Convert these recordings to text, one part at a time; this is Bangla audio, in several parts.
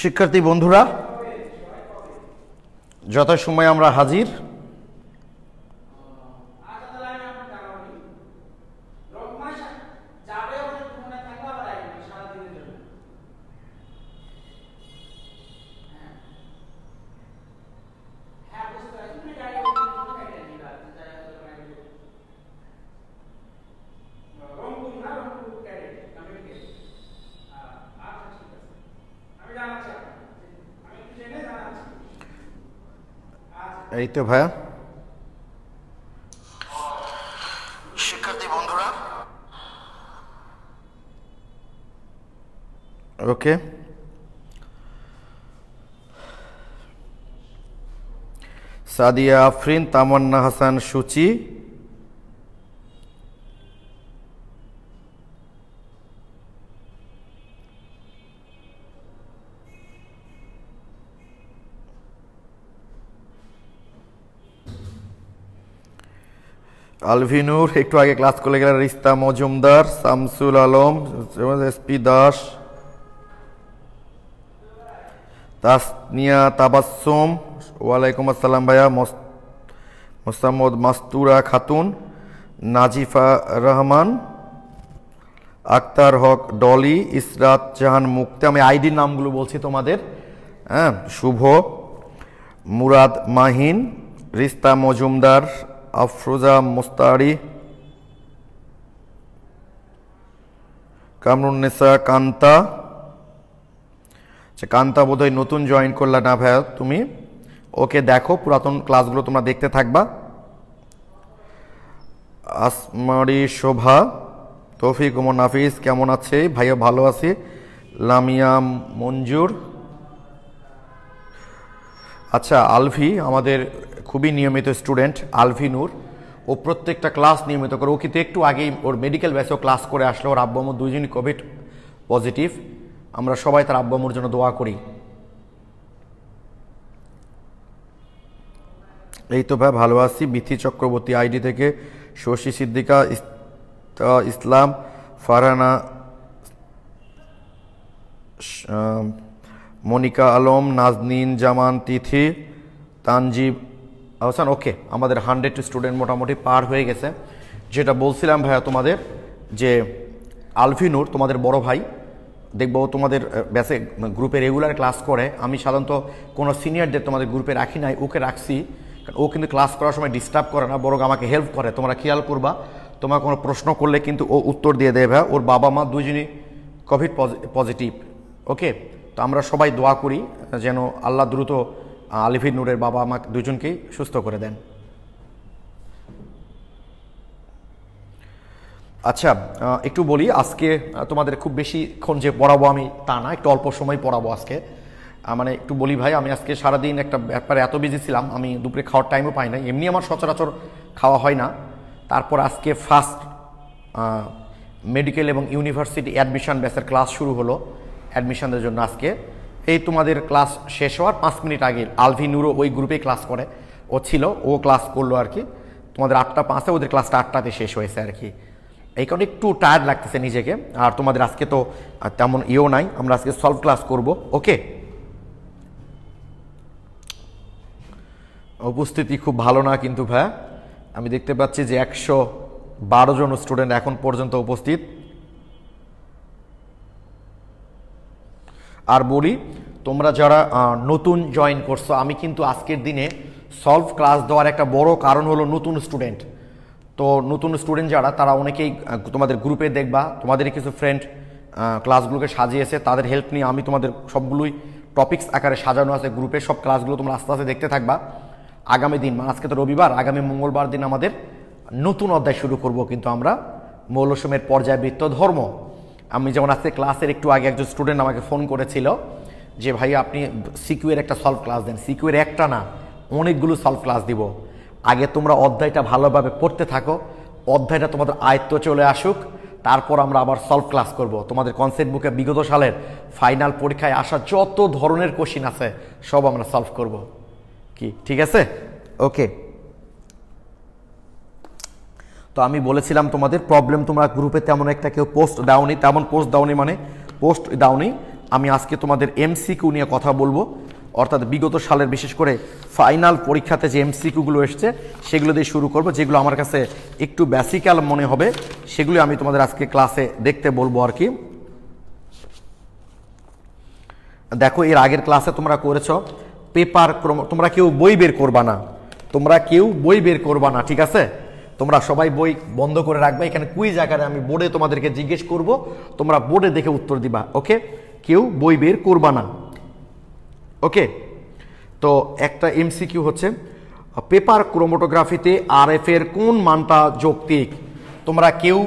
শিক্ষার্থী বন্ধুরা, যথাসময়ে আমরা হাজির। এই তো ভাইয়া, শিক্ষার্থী বন্ধুরা, ওকে। সাদিয়া আফরিন, তামান্না হাসান, সুচি, আলভিনুর একটু আগে ক্লাস করে গেলেন, রিস্তা মজুমদার, শামসুল আলম, এসপি দাস, তাসনিয়া তাবাসসুম, ওয়ালাইকুম আসসালাম ভাইয়া, মোসাম্মদ মাস্তুরা খাতুন, নাজিফা রহমান, আক্তার হক ডলি, ইসরাত জাহান মুক্তি। আমি আইডির নামগুলো বলছি তোমাদের, হ্যাঁ। শুভ, মুরাদ মাহিন, রিস্তা মজুমদার, আফরোজা মুস্তারি, কামরুন্নেসা, কান্তা। আচ্ছা, কান্তা বোধহয় নতুন জয়েন করলা না ভাইয়া তুমি? ওকে, দেখো পুরাতন ক্লাসগুলো তোমরা দেখতে থাকবা। আসমারি শোভা, তৌফিক ওমর নাফিস কেমন আছে ভাইয়া? ভালো আছি। লামিয়া মঞ্জুর। আচ্ছা, আলভি আমাদের খুবই নিয়মিত স্টুডেন্ট, আলভি নূর। ও প্রত্যেকটা ক্লাস নিয়মিত করে। ও কিন্তু একটু আগেই ওর মেডিকেল ব্যাচেও ক্লাস করে আসলো। ওর আব্বু আম্মু দুইজনই কোভিড পজিটিভ। আমরা সবাই তার আব্বু আম্মুর জন্য দোয়া করি। এই তো ভাই, ভালো আছি। বিথি চক্রবর্তী আইডি থেকে, শশী সিদ্দিকা, ইসলাম, ফারহানা, মনিকা আলম, নাজনীন জামান, তিথি, তানজিব আহসান। ওকে, আমাদের 100 স্টুডেন্ট মোটামুটি পার হয়ে গেছে। যেটা বলছিলাম ভাইয়া তোমাদের, যে আলফিনুর তোমাদের বড় ভাই, দেখবো তোমাদের ব্যাসে গ্রুপে রেগুলার ক্লাস করে। আমি সাধারণত কোনো সিনিয়রদের তোমাদের গ্রুপে রাখি নাই, ওকে রাখছি। কারণ ও কিন্তু ক্লাস করার সময় ডিস্টার্ব করে না, বরং আমাকে হেল্প করে। তোমরা খেয়াল করবা, তোমার কোনো প্রশ্ন করলে কিন্তু ও উত্তর দিয়ে দেয় ভাইয়া। ওর বাবা মা দুইজনই কোভিড পজিটিভ। ওকে, তো আমরা সবাই দোয়া করি যেন আল্লাহ দ্রুত আলিফির নূরের বাবা মা দুজনকেই সুস্থ করে দেন। আচ্ছা, একটু বলি, আজকে তোমাদের খুব বেশিক্ষণ যে পড়াবো আমি তা না, একটু অল্প সময় পড়াবো আজকে। মানে একটু বলি ভাই, আমি আজকে সারাদিন একটা ব্যাপারে এত বিজি ছিলাম, আমি দুপুরে খাওয়ার টাইমও পাই না। এমনি আমার সচরাচর খাওয়া হয় না। তারপর আজকে ফার্স্ট মেডিকেল এবং ইউনিভার্সিটি অ্যাডমিশন ব্যাচের ক্লাস শুরু হলো অ্যাডমিশনের জন্য আজকে। এই তোমাদের ক্লাস শেষ হওয়ার 5 মিনিট আগে আলভি নূরও ওই গ্রুপেই ক্লাস করে, ও ছিল, ও ক্লাস করলো আর কি। তোমাদের 8:05, ওদের ক্লাসটা 8টাতে শেষ হয়েছে আর কি। এই কারণে একটু টায়ার্ড লাগতেছে নিজেকে। আর তোমাদের আজকে তো তেমন ইয়েও নাই, আমরা আজকে সলভ ক্লাস করব। ওকে, উপস্থিতি খুব ভালো না কিন্তু ভাইয়া, আমি দেখতে পাচ্ছি যে 112 জন স্টুডেন্ট এখন পর্যন্ত উপস্থিত। আর বলি, তোমরা যারা নতুন জয়েন করছো, আমি কিন্তু আজকের দিনে সলভ ক্লাস দেওয়ার একটা বড় কারণ হলো নতুন স্টুডেন্ট। তো নতুন স্টুডেন্ট যারা, তারা অনেকেই তোমাদের গ্রুপে দেখবা, তোমাদের কিছু ফ্রেন্ড ক্লাসগুলোকে সাজিয়েছে, তাদের হেল্প নিয়ে আমি তোমাদের সবগুলোই টপিকস আকারে সাজানো আছে গ্রুপে। সব ক্লাসগুলো তোমরা আস্তে আস্তে দেখতে থাকবা। আগামী দিন, মানে আজকে তো রবিবার, আগামী মঙ্গলবার দিন আমাদের নতুন অধ্যায় শুরু করব কিন্তু আমরা, মৌলসমের পর্যায়বৃত্ত ধর্ম। আমি যেমন আজকে ক্লাসের একটু আগে একজন স্টুডেন্ট আমাকে ফোন করেছিল যে ভাই আপনি সিকিউর একটা সলভ ক্লাস দেন। সিকিউর একটা না, অনেকগুলো সলভ ক্লাস দিব। আগে তোমরা অধ্যায়টা ভালোভাবে পড়তে থাকো, অধ্যায়টা তোমাদের আয়ত্ত চলে আসুক, তারপর আমরা আবার সলভ ক্লাস করব। তোমাদের কনসেপ্ট বুকে বিগত সালের ফাইনাল পরীক্ষায় আসা যত ধরনের কোশ্চিন আছে সব আমরা সলভ করব। কি ঠিক আছে? ওকে, তো আমি বলেছিলাম তোমাদের প্রবলেম, তোমরা গ্রুপে তেমন একটা কেউ পোস্ট দাওনি, তেমন পোস্ট দাওনি মানে পোস্ট দাওনি। আমি আজকে তোমাদের এমসিকিউ নিয়ে কথা বলবো, অর্থাৎ বিগত সালের বিশেষ করে ফাইনাল পরীক্ষাতে যে এমসিকিউগুলো এসছে সেগুলো দিয়ে শুরু করব, যেগুলো আমার কাছে একটু বেসিক্যাল মনে হবে সেগুলো আমি তোমাদের আজকে ক্লাসে দেখতে বলবো আর কি। দেখো, এর আগের ক্লাসে তোমরা করেছো পেপার ক্রম, তোমরা কেউ বই বের করবা না, তোমরা কেউ বই বের করবা না, ঠিক আছে? তোমরা সবাই বই বন্ধ করে রাখবে। এখানে কুইজ আকারে আমি বোর্ডে তোমাদেরকে জিজ্ঞেস করব, তোমরা বোর্ডে দেখে উত্তর দিবা, ওকে? কেউ বই বের করবা না, ওকে? তো একটা এমসিকিউ হচ্ছে, পেপার ক্রোমাটোগ্রাফিতে আরএফ এর কোন মানটা যৌক্তিক? তোমরা কেউ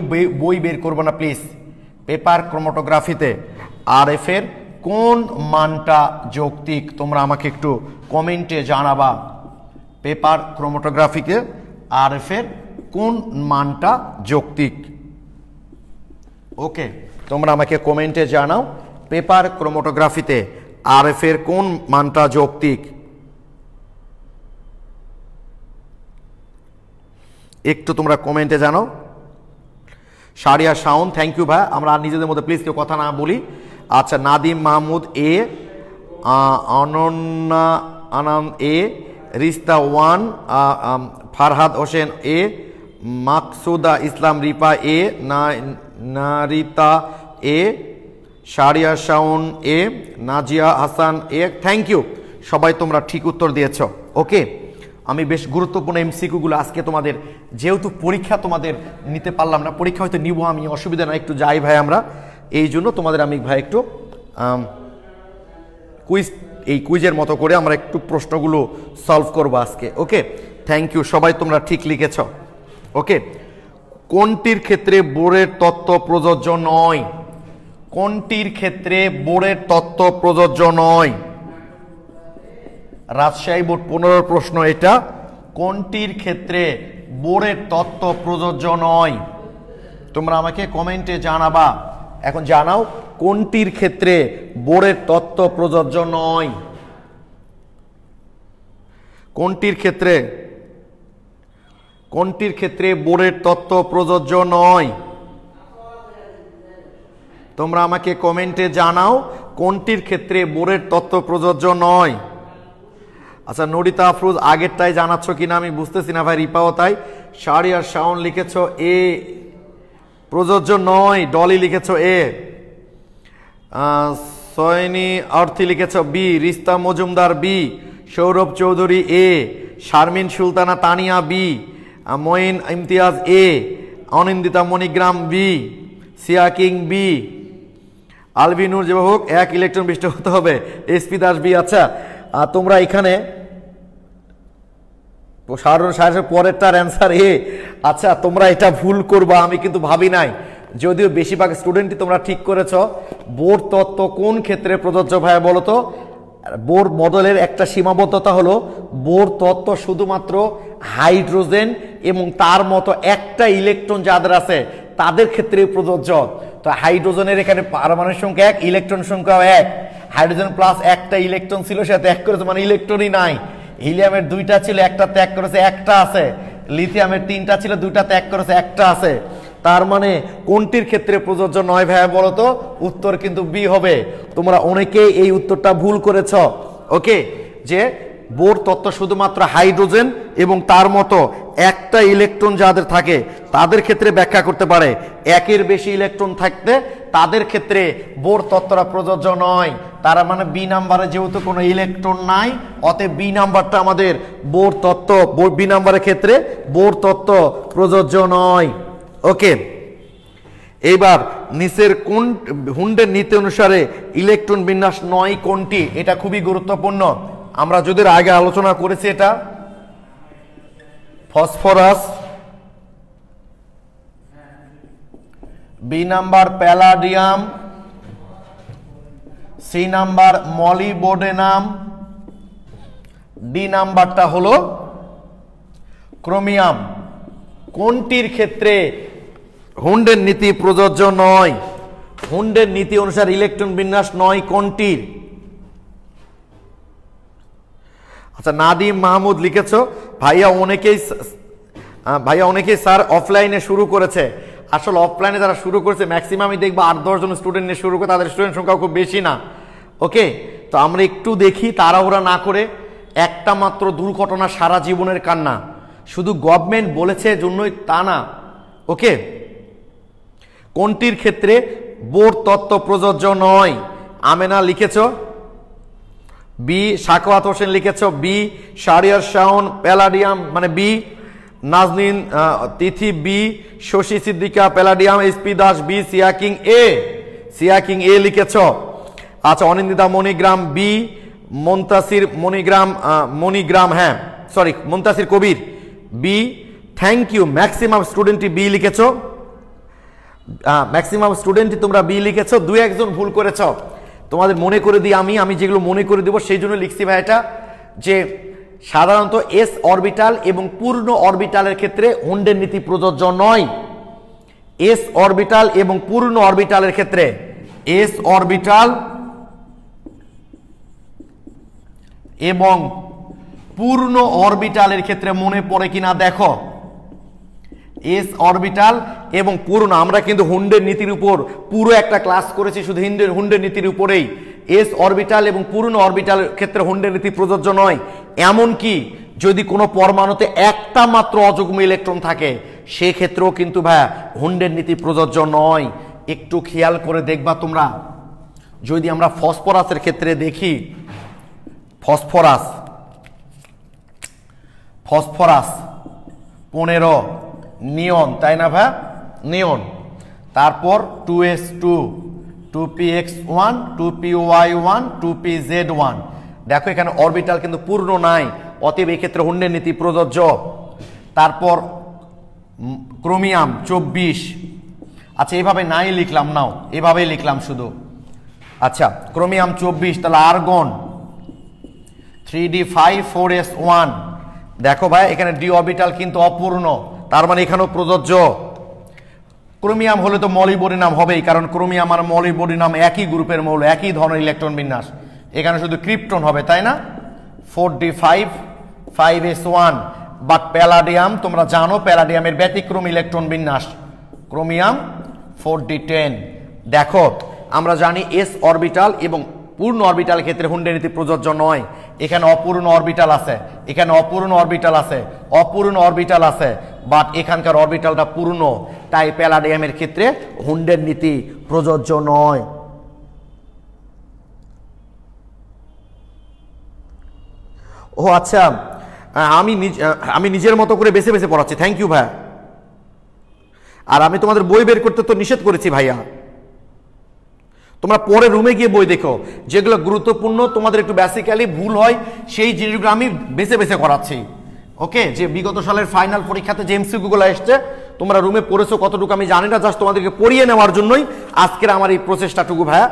বই বের করবে না প্লিজ। পেপার ক্রোমাটোগ্রাফিতে আরএফ এর কোন মানটা যৌক্তিক তোমরা আমাকে একটু কমেন্টে জানাবা। পেপার ক্রোমাটোগ্রাফিতে আরএফ এর কোন মানটা যৌক্তিক? ওকে, তোমরা আমাকে কমেন্টে জানাও পেপার ক্রোমাটোগ্রাফিতে আরএফ এর কোন মানটা যৌক্তিক। একটু তোমরা কমেন্টে জানাও। শারিয়া শাওন, থ্যাংক ইউ ভাই। আমরা নিজেদের মধ্যে প্লিজ কেউ কথা না বলি। আচ্ছা, Nadim Mahmud A, Ananya Anam A, Rista one, Farhad Hossain A, Maksuda Islam Ripa A, Narita A, Sharia Shaon A, Nazia Hasan A, thank you. সবাই তোমরা ঠিক উত্তর দিয়েছ, ওকে? আমি বেশ গুরুত্বপূর্ণ এমসিকিউগুলো আজকে তোমাদের, যেহেতু পরীক্ষা তোমাদের নিতে পারলাম না, পরীক্ষা হয়তো নিব আমি, অসুবিধা নয়, একটু যাই ভাই আমরা, এই জন্য তোমাদের আমি ভাই একটু এই কুইজের মতো করে আমরা একটু প্রশ্নগুলো সলভ করবো আজকে, ওকে? থ্যাংক ইউ, সবাই তোমরা ঠিক লিখেছ, ওকে? কোনটির ক্ষেত্রে বোর্ডের তত্ত্ব প্রযোজ্য নয়? কোনটির ক্ষেত্রে বোর্ডের তত্ত্ব প্রযোজ্য নয়? রাজশাহী বোর্ড 15 প্রশ্ন এটা। কোনটির ক্ষেত্রে বোর্ডের তত্ত্ব প্রযোজ্য নয়? তোমরা আমাকে কমেন্টে জানাবা। এখন জানাও কোনটির ক্ষেত্রে বোর্ডের তত্ত্ব প্রযোজ্য নয়? কোনটির ক্ষেত্রে বোর্ডের তত্ত্ব প্রযোজ্য নয়? তোমরা আমাকে কমেন্টে জানাও কোনটির ক্ষেত্রে বোর্ডের তত্ত্ব প্রযোজ্য নয়। আচ্ছা, নরিতা আফরোজ আগেরটাই জানাচ্ছ কিনা আমি বুঝতেছি না ভাই, রিপাও তাই। শারিয়ার শাওন লিখেছ এ, প্রযোজ্য নয়। ডলি লিখেছ এ, সয়নি অর্থী লিখেছ বি, রিস্তা মজুমদার বি, সৌরভ চৌধুরী এ, শারমিন সুলতানা তানিয়া বি, মঈন ইমতিয়াজ এ, অনিন্দিতা মণিগ্রাম বি, সিয়া কিং বি, আলবিনুর যে হোক 1 ইলেকট্রন বিশিষ্ট হতে হবে, এসপি দাস বি। আচ্ছা, তোমরা এখানে পরেরটার অ্যান্সার এ। আচ্ছা, তোমরা এটা ভুল করবা আমি কিন্তু ভাবি নাই, যদিও বেশিরভাগ স্টুডেন্টই তোমরা ঠিক করেছ। বোর তত্ত্ব কোন ক্ষেত্রে প্রযোজ্য ভাই বলো তো? বোর মডেলের একটা সীমাবদ্ধতা হলো বোর তত্ত্ব শুধুমাত্র হাইড্রোজেন এবং তার মতো একটা ইলেকট্রন যাদের আছে তাদের ক্ষেত্রে প্রযোজ্য। তো হাইড্রোজেনের এখানে পারমাণবিক সংখ্যা 1, ইলেকট্রন সংখ্যা 1, হাইড্রোজেন প্লাস একটা ইলেকট্রন ছিল সে ত্যাগ করেছে, মানে ইলেকট্রনই নাই। হিলিয়ামের 2টা ছিল, একটা ত্যাগ করেছে, একটা আছে। লিথিয়ামের 3টা ছিল, 2টা ত্যাগ করেছে, একটা আছে। তার মানে কোনটির ক্ষেত্রে প্রযোজ্য নয় ভাইয়া বলো তো? উত্তর কিন্তু বি হবে। তোমরা অনেকেই এই উত্তরটা ভুল করেছ, ওকে? যে বোর তত্ত্ব শুধুমাত্র হাইড্রোজেন এবং তার মতো একটা ইলেকট্রন যাদের থাকে তাদের ক্ষেত্রে ব্যাখ্যা করতে পারে। 1-এর বেশি ইলেকট্রন থাকতে তাদের ক্ষেত্রে বোর তত্ত্বটা প্রযোজ্য নয়। তার মানে বি নাম্বারে যেহেতু কোনো ইলেকট্রন নাই, অতএব বি নাম্বারটা আমাদের বোর তত্ত্ব, বি নাম্বারের ক্ষেত্রে বোর তত্ত্ব প্রযোজ্য নয়, ওকে? এইবার নিচের কোন হুন্ডের নীতি অনুসারে ইলেকট্রন বিন্যাস নয় কোনটি? এটা খুবই গুরুত্বপূর্ণ, আমরা যদি আগে আলোচনা করেছি। এটা phosphorus, B number palladium, C number molybdenum, D নাম্বারটা হলো ক্রোমিয়াম। কোনটির ক্ষেত্রে হুন্ডের নীতি প্রযোজ্য নয়? হুন্ডের নীতি অনুসারে ইলেকট্রন বিন্যাস নয় কোনটির? আচ্ছা, নাদিম মাহমুদ লিখেছ ভাইয়া অনেকেই স্যার অফলাইনে শুরু করেছে। আসলে অফলাইনে যারা শুরু করেছে ম্যাক্সিমামই দেখবো 8-10 জন স্টুডেন্ট নিয়ে শুরু করে, তাদের স্টুডেন্ট সংখ্যা খুব বেশি না। ওকে, তো আমরা একটু দেখি তাড়াহুড়া না করে। একটা মাত্র দুর্ঘটনা সারা জীবনের কান্না, শুধু গভর্নমেন্ট বলেছে জন্যই তা না। ওকে, কোনটির ক্ষেত্রে বোর তত্ত্ব প্রযোজ্য নয়? আমেনা লিখেছ বি, সাখাওয়াত হোসেন লিখেছ বি, শাহরিয়ার শাওন প্যালাডিয়াম মানে B, Nazneen Tithi B, Shashi Siddika palladium, SP Das B, Siaking A, সিয়াকিং A লিখেছ। আচ্ছা, অনিন্দিতা মণিগ্রাম বি, মুনতাসির মণিগ্রাম হ্যাঁ sorry Muntasir Kabir B. Thank you, maximum স্টুডেন্টই বি লিখেছ, ম্যাক্সিমাম স্টুডেন্টই তোমরা বি লিখেছ। দুই একজন ভুল করেছ, তোমাদের মনে করে দিই আমি যেগুলো মনে করে দেবো সেই জন্য লিখছি ভাই এটা, যে সাধারণত এস অরবিটাল এবং পূর্ণ অরবিটালের ক্ষেত্রে হুন্ডের নীতি প্রযোজ্য নয়। এস অরবিটাল এবং পূর্ণ অরবিটালের ক্ষেত্রে, এস অরবিটাল এবং পূর্ণ অরবিটালের ক্ষেত্রে মনে পড়ে কিনা দেখো। এস অরবিটাল এবং পূর্ণ, আমরা কিন্তু হুন্ডের নীতির উপর পুরো একটা ক্লাস করেছি শুধু হুন্ডের নীতির উপরেই। এস অরবিটাল এবং পূর্ণ অরবিটালের ক্ষেত্রে হুন্ডের নীতি প্রযোজ্য নয়। এমনকি যদি কোনো পরমাণুতে একটা মাত্র অযুগ্ম ইলেকট্রন থাকে সেক্ষেত্রেও কিন্তু ভাইয়া হুন্ডের নীতি প্রযোজ্য নয়। একটু খেয়াল করে দেখবা তোমরা, যদি আমরা ফসফরাসের ক্ষেত্রে দেখি, ফসফরাস 15, নিয়ন, তাই না ভাই, নিয়ন। তারপর 2s2, 2px1, 2py1, 2pz1। দেখো এখানে অরবিটাল কিন্তু পূর্ণ নাই, অতএব এই ক্ষেত্রে হুন্ডের নীতি প্রযোজ্য। তারপর ক্রোমিয়াম 24। আচ্ছা, এভাবে নাই লিখলাম, নাও এভাবেই লিখলাম শুধু। আচ্ছা, ক্রোমিয়াম 24, তাহলে আর্গন 3d5, 4s1। দেখো ভাই এখানে ডি অরবিটাল কিন্তু অপূর্ণ, তার মানে এখানেও প্রযোজ্য। ক্রোমিয়াম হলে তো মলিবডিনাম হবেই, কারণ ক্রোমিয়াম আর মলিবডিনাম একই গ্রুপের মৌল, একই ধরনের ইলেকট্রন বিন্যাস, এখানে শুধু ক্রিপ্টন হবে, তাই না। 4d5, 5s1। বাট প্যালাডিয়াম তোমরা জানো প্যালাডিয়ামের ব্যতিক্রম ইলেকট্রন বিন্যাস, ক্রোমিয়াম 4d10। দেখো আমরা জানি এস অরবিটাল এবং পূর্ণ অরবিটাল ক্ষেত্রে হুন্ডের নীতি প্রযোজ্য নয়। এখানে অপূর্ণ অরবিটাল আছে, এখানে অপূর্ণ অরবিটাল আছে, অপূর্ণ অরবিটাল আছে, বাট এখানকার অরবিটালটা পূর্ণ, তাই প্যালাডিয়ামের ক্ষেত্রে হুন্ডের নীতি প্রযোজ্য নয়। ও আচ্ছা, আমি নিজের মতো করে বেছে বেছে পড়াচ্ছি, থ্যাংক ইউ ভাইয়া। আর আমি তোমাদের বই বের করতে তো নিষেধ করেছি ভাইয়া, তোমরা পরে রুমে গিয়ে বই দেখো, যেগুলো গুরুত্বপূর্ণ তোমাদের একটু বেসিক্যালি ভুল হয় সেই জিনিসগুলো আমি বেছে বেছে করাচ্ছি। ওকে, যে বিগত সালের ফাইনাল পরীক্ষাতে যে এমসিকিউগুলো এসছে তোমরা রুমে পড়েছো কতটুকু আমি জানি না, জাস্ট তোমাদেরকে পড়িয়ে নেওয়ার জন্যই আজকের আমার এই প্রচেষ্টাটুকু ভাইয়া,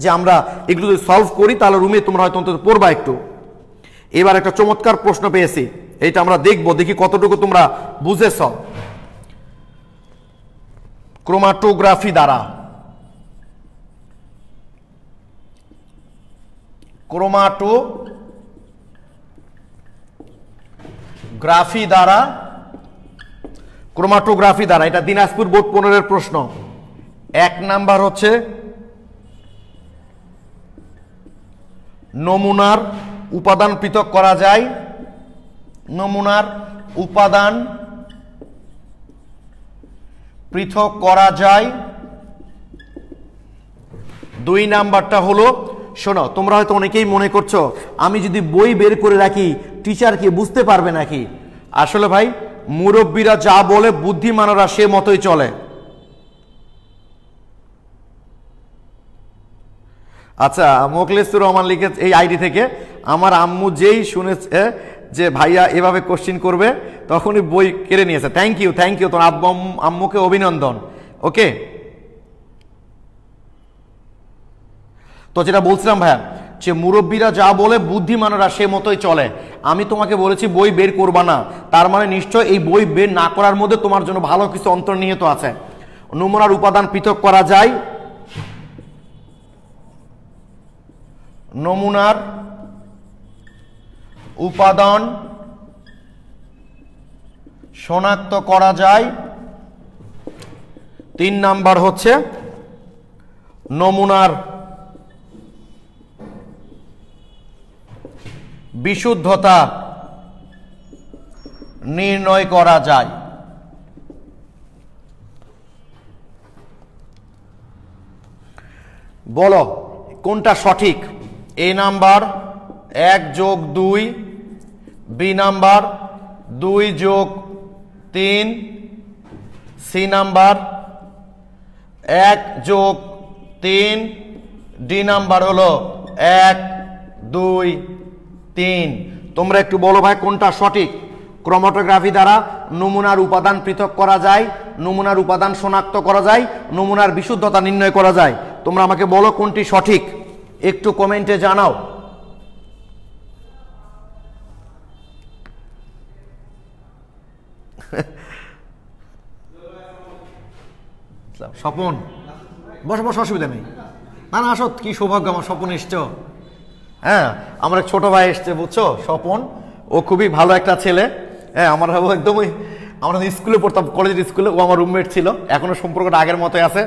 যে আমরা এগুলো যদি সলভ করি তাহলে রুমে তোমরা হয়তো অন্তত পড়বা একটু। এবার একটা চমৎকার প্রশ্ন পেয়েছি, এইটা আমরা দেখবো, দেখি কতটুকু তোমরা বুঝেছ। ক্রোমাটোগ্রাফি দ্বারা, ক্রোমাটোগ্রাফি দ্বারা এটা দিনাজপুর বোর্ড 15-এর প্রশ্ন। 1 নাম্বার হচ্ছে নমুনার উপাদান পৃথক করা যায়, নমুনার উপাদান পৃথক করা যায়। 2 নাম্বারটা হলো, শোনো তোমরা হয়তো অনেকেই মনে করছো আমি যদি বই বের করে রাখি টিচার কি বুঝতে পারবে নাকি। আসলে ভাই মুরব্বীরা যা বলে বুদ্ধিমানরা সে মতোই চলে। আচ্ছা, মোখলেসুর রহমান লিখে এই আইডি থেকে, আমার আম্মু যেই শুনেছে যে ভাইয়া এভাবে কোশ্চিন করবে তখনই বই কেড়ে নিয়েছে। থ্যাংক ইউ তোমার আম্মুকে অভিনন্দন। ওকে, তো যেটা বলছিলাম ভাইয়া, যে মুরব্বীরা যা বলে বুদ্ধিমানরা সে মতোই চলে। আমি তোমাকে বলেছি বই বের করবা না, তার মানে নিশ্চয় এই বই বের না করার মধ্যে তোমার জন্য ভালো কিছু অন্তর্নিহিত আছে। নমুনার উপাদান পৃথক করা যায়, নমুনার উপাদান শনাক্ত করা যায়। 3 নাম্বার হচ্ছে নমুনার বিশুদ্ধতা নির্ণয় করা যায়? বলো কোনটা সঠিক? এ নাম্বার 1 যোগ 2, বি নাম্বার 2 যোগ 3, সি নাম্বার 1 যোগ 3, ডি নাম্বার হলো 1 2 3। তোমরা একটু বলো ভাই কোনটা সঠিক? ক্রোমাটোগ্রাফি দ্বারা নমুনার উপাদান পৃথক করা যায়, নমুনার উপাদান শনাক্ত করা যায়, নমুনার বিশুদ্ধতা নির্ণয় করা যায়। তোমরা আমাকে বলো কোনটি সঠিক, একটু কমেন্টে জানাও। স্বপন বস বস, অসুবিধা নেই। না না আসো, কি সৌভাগ্য আমার, স্বপন এসছো। হ্যাঁ আমার ছোট ভাই এসছে বুঝছো, স্বপন। ও খুবই ভালো একটা ছেলে। হ্যাঁ আমার একদমই, আমরা স্কুলে পড়তাম, কলেজের স্কুলে, ও আমার রুমমেট ছিল, এখনো সম্পর্কটা আগের মতোই আছে।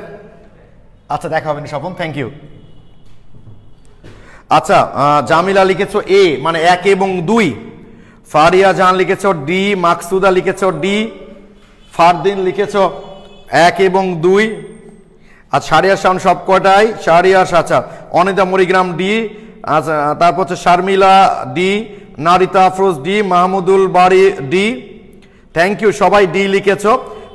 আচ্ছা দেখা হবে না স্বপন, থ্যাংক ইউ। আচ্ছা জামিলা লিখেছো এ মানে 1 এবং 2, ফারিয়া জান লিখেছো ডি, মাকসুদা লিখেছো ডি, ফারদিন লিখেছো 1 এবং 2। আচ্ছা শারিয়ার শান সব কটাই, শারিয়ার, আচ্ছা অনিতা মরিগ্রাম ডি, আচ্ছা তারপর হচ্ছে Sharmila D, Narita Afroz D, Mahmudul বাড়ি ডি। থ্যাংক ইউ, সবাই ডি লিখেছো।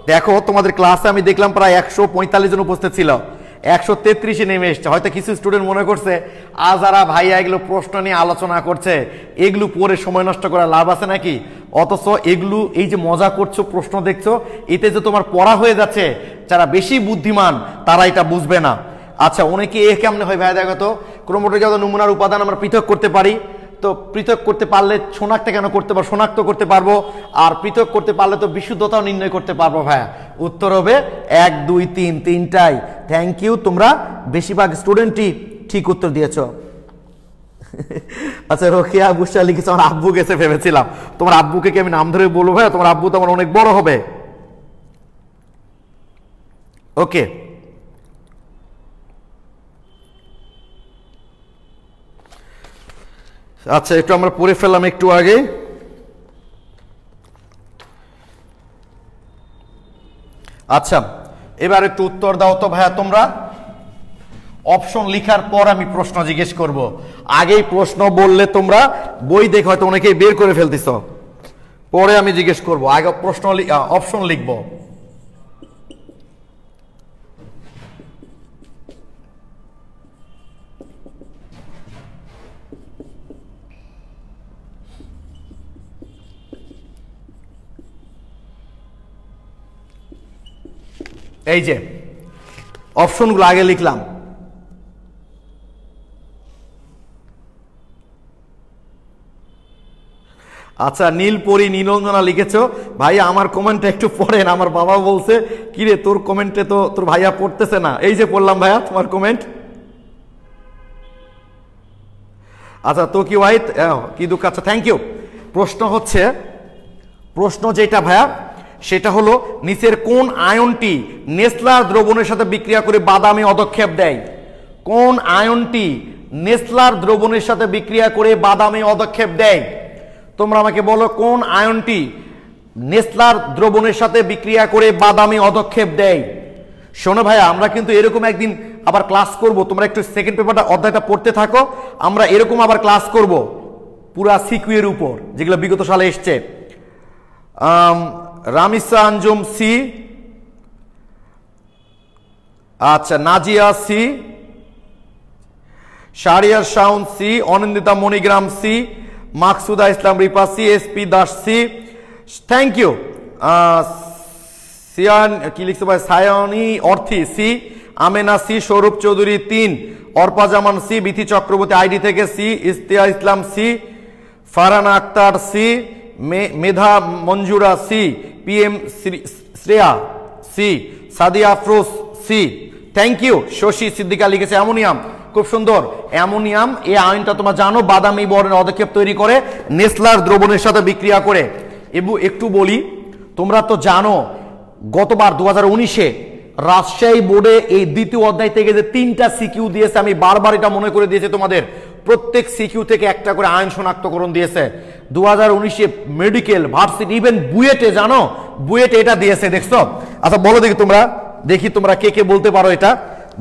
দেখো তোমাদের ক্লাসে আমি দেখলাম প্রায় 145 জন উপস্থিত ছিল, 133-এ নেমে এসছে। হয়তো কিছু স্টুডেন্ট মনে করছে আজারা ভাইয়া এগুলো প্রশ্ন নিয়ে আলোচনা করছে, এগুলো পড়ে সময় নষ্ট করা লাভ আছে নাকি? অথচ এগুলো এই যে মজা করছো, প্রশ্ন দেখছো, এতে যে তোমার পড়া হয়ে যাচ্ছে, যারা বেশি বুদ্ধিমান তারা এটা বুঝবে না। আচ্ছা অনেকে এ কেমনে হয় ভাই? দেখো তো ক্রোমাটোগ্রাফি যত নমুনার উপাদান আমরা পৃথক করতে পারি, তো পৃথক করতে পারলে শনাক্ত কেন করতে পারবো? শনাক্ত করতে পারবো, আর পৃথক করতে পারলে তো বিশুদ্ধতাও নির্ণয় করতে পারবো। ভাইয়া উত্তর হবে 1 2 3, তিনটাই। থ্যাংক ইউ, তোমরা বেশিরভাগ স্টুডেন্টই ঠিক উত্তর দিয়েছো। আচ্ছা রোকেয়া বুশরা লিখেছে আমার আব্বু গেছে ভেবেছিলাম। তোমার আব্বুকে কি আমি নাম ধরে বলবো ভাইয়া? তোমার আব্বু তো আমার অনেক বড় হবে। ওকে আচ্ছা একটু আমরা পড়ে ফেললাম একটু আগে। আচ্ছা এবার একটু উত্তর দাও তো ভাইয়া তোমরা। অপশন লিখার পর আমি প্রশ্ন জিজ্ঞেস করব, আগেই প্রশ্ন বললে তোমরা বই দেখে হয়তো অনেকেই বের করে ফেলতেছ, পরে আমি জিজ্ঞেস করব, আগে প্রশ্ন অপশন লিখবো। এই যে অপশনগুলো আগে লিখলাম। আচ্ছা নীলপরি নীলঞ্জনা লিখেছো ভাই আমার কমেন্টটা একটু পড়েন, আমার বাবা বলছে কিরে তোর কমেন্টে তো তোর ভাইয়া পড়তেছে না। এই যে পড়লাম ভাইয়া তোমার কমেন্ট। আচ্ছা তো কি ওয়াইট কি দুঃখ। আচ্ছা থ্যাংক ইউ। প্রশ্ন যেটা ভাইয়া সেটা হলো নিচের কোন আয়নটি নেসলার দ্রবণের সাথে বিক্রিয়া করে বাদামি অধক্ষেপ দেয়? কোন আয়নটি নেসলার দ্রবণের সাথে বিক্রিয়া করে বাদামি অধক্ষেপ দেয়? তোমরা আমাকে বলো কোন আয়নটি নেসলার দ্রবণের সাথে বিক্রিয়া করে বাদামি অধক্ষেপ দেয়? শোনো ভাইয়া আমরা কিন্তু এরকম একদিন আবার ক্লাস করব, তোমরা একটু সেকেন্ড পেপারটা অধ্যায়টা পড়তে থাকো, আমরা এরকম আবার ক্লাস করব পুরা সিকিউর উপর যেগুলো বিগত সালে এসছে। রামিসা আঞ্জুম সি, আচ্ছা Nazia C, Shariar Shaun C, Anindita Manigram C, Maksuda Islam Ripa C, SP Das C. Thank you. Sian কি লিখছে ভাই? Sayani Arthi C, Amena C, Sourav Chowdhury 3, Arpa Zaman C, Bithi Chakraborty ID থেকে C, Istiar Islam C, Farhana Akter C, Medha Manjura C, PM Shreya C, Sadia Afroz C. Thank you. Shashi Siddika লিখেছে অ্যামোনিয়াম, খুব সুন্দর। অ্যামোনিয়াম এই আয়নটা তোমরা জানো বাদামি বর্ণের অধক্ষেপ তৈরি করে নেসলার দ্রবণের সাথে বিক্রিয়া করে। একটু বলি, তোমরা তো জানো গতবার 2019-এ রাজশাহী বোর্ডে এই দ্বিতীয় অধ্যায় থেকে যে 3টা সিকিউ দিয়েছে, আমি বারবার এটা মনে করে দিয়েছি তোমাদের, প্রত্যেক সিকিউ থেকে একটা করে আয়ন শনাক্তকরণ দিয়েছে। 2019-এ মেডিকেল, ভার্সিটি, ইভেন বুয়েটে, জানো বুয়েটে এটা দিয়েছে, দেখছো? আচ্ছা বলো দেখি তোমরা, দেখি তোমরা কে কে বলতে পারো এটা।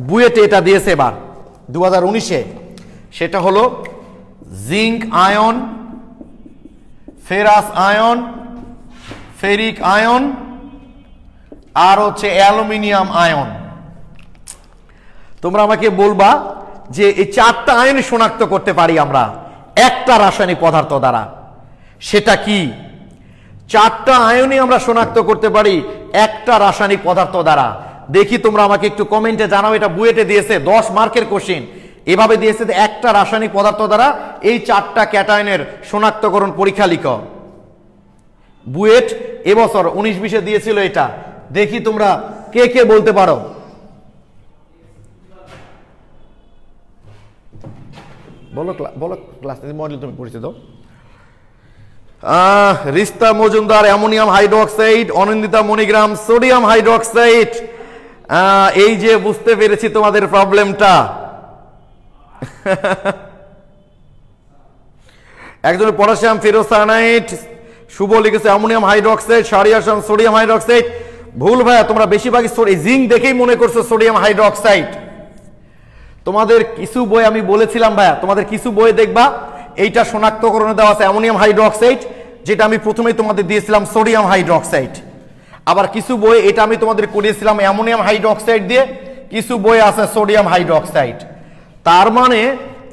বুয়েটে এটা দিয়েছে এবার 2019-এ, সেটা হলো zinc ion, ferrous ion, ferric ion, আর হচ্ছে অ্যালুমিনিয়াম আয়ন। তোমরা আমাকে বলবা যে এই চারটা আয়ন শনাক্ত করতে পারি আমরা একটা রাসায়নিক পদার্থ দ্বারা, সেটা কি? চারটা আয়নই আমরা শনাক্ত করতে পারি একটা রাসায়নিক পদার্থ দ্বারা। দেখি তোমরা আমাকে একটু কমেন্টে জানাও। এটা বুয়েটে দিয়েছে, 10 মার্কের কোশ্চেন এভাবে দিয়েছে, একটা রাসায়নিক পদার্থ দ্বারা এই চারটা ক্যাটায়নের শনাক্তকরণ পরীক্ষা লিখো। বুয়েট এবছর 19-20-এ দিয়েছিল এটা। দেখি তোমরা কে কে বলতে পারো। বলো বলো ক্লাস মডেল তুমি পরিচিত। Rista Majumder ammonium hydroxide, Anindita Manigram sodium hydroxide. এই যে বুঝতে পেরেছি তোমাদের প্রবলেমটা। একজন পটাশিয়াম ফেরোসায়ানাইড, শুভ লিখেছে অ্যামোনিয়াম হাইড্রোক্সাইড, সারিয়াসাম সোডিয়াম হাইড্রোক্সাইড। ভুল ভাইয়া, তোমরা বেশিরভাগই জিঙ্ক দেখেই মনে করছো সোডিয়াম হাইড্রোক্সাইড। তোমাদের কিছু বই আমি বলেছিলাম ভাইয়া, তোমাদের কিছু বই দেখবা এইটা শনাক্তকরণে দেওয়া আছে অ্যামোনিয়াম হাইড্রোক্সাইড, যেটা আমি প্রথমেই তোমাদের দিয়েছিলাম সোডিয়াম হাইড্রোক্সাইড। আবার কিছু বই এটা আমি তোমাদের করিয়েছিলাম অ্যামোনিয়াম হাইড্রোক্সাইড দিয়ে, কিছু বই আছে সোডিয়াম হাইড্রোক্সাইড। তার মানে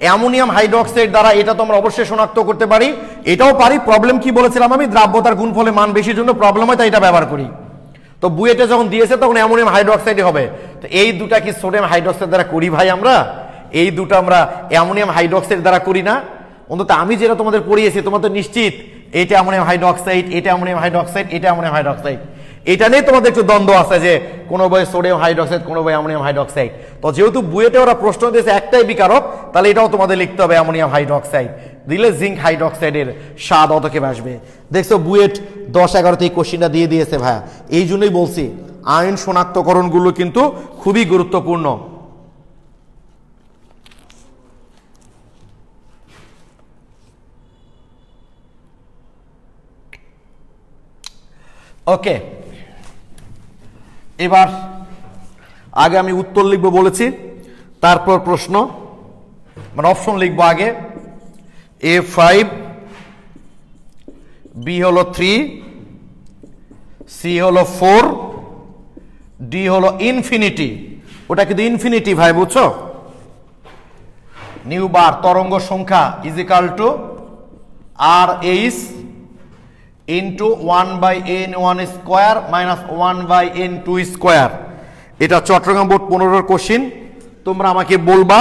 অ্যামোনিয়াম হাইড্রোক্সাইড দ্বারা এটা তোমরা অবশ্যই শনাক্ত করতে পারি। এটাও পারি। প্রবলেম কি বলেছিলাম আমি? দ্রাব্যতার গুণফলে মান বেশির জন্য প্রবলেম হয়, তাই এটা ব্যবহার করি। তো বুয়েটে যখন দিয়েছে তখন অ্যামোনিয়াম হাইড্রোক্সাইডই হবে। তো এই দুটা কি সোডিয়াম হাইড্রোক্সাইড দ্বারা করি ভাই আমরা? এই দুটো আমরা অ্যামোনিয়াম হাইড্রোক্সাইড দ্বারা করি না। অন্তত আমি যেটা তোমাদের পড়িয়েছি তোমার তো নিশ্চিত এটা অ্যামোনিয়াম হাইড্রোক্সাইড, এটা অ্যামোনিয়াম হাইড্রোক্সাইড, এটা অ্যামোনিয়াম হাইড্রোক্সাইড। এটা নিয়ে তোমাদের একটু দ্বন্দ্ব আছে যে কোনো বই সোডিয়াম হাইড্রোক্সাইড, কোনো বই অ্যামোনিয়াম হাইড্রোক্সাইড। তো যেহেতু বুয়েটে ওরা প্রশ্ন দিয়েছে একটাই বিকারক, তাহলে এটাও তোমাদের লিখতে হবে অ্যামোনিয়াম হাইড্রোক্সাইড। দিলে জিঙ্ক হাইড্রোক্সাইডের স্বাদ অতক্ষেপ আসবে। দেখছো বুয়েট 10-11-তে এই কোশ্চিনটা দিয়ে দিয়েছে ভাইয়া। এই জন্যই বলছি আয়ন শনাক্তকরণগুলো কিন্তু খুবই গুরুত্বপূর্ণ। ওকে, এবার আগে আমি উত্তর লিখবো বলেছি, তারপর প্রশ্ন মানে অপশন লিখবো। আগে A5, B হলো 3, C হলো 4, D হলো ইনফিনিটি। ওটা কিন্তু ইনফিনিটি ভাই, বুঝছো? নিউ বার তরঙ্গ সংখ্যা equal to RH into 1/n1 square minus 1/n2 square. এটা চট্টগ্রাম বোর্ড 15-র কোশ্চিন। তোমরা আমাকে বলবা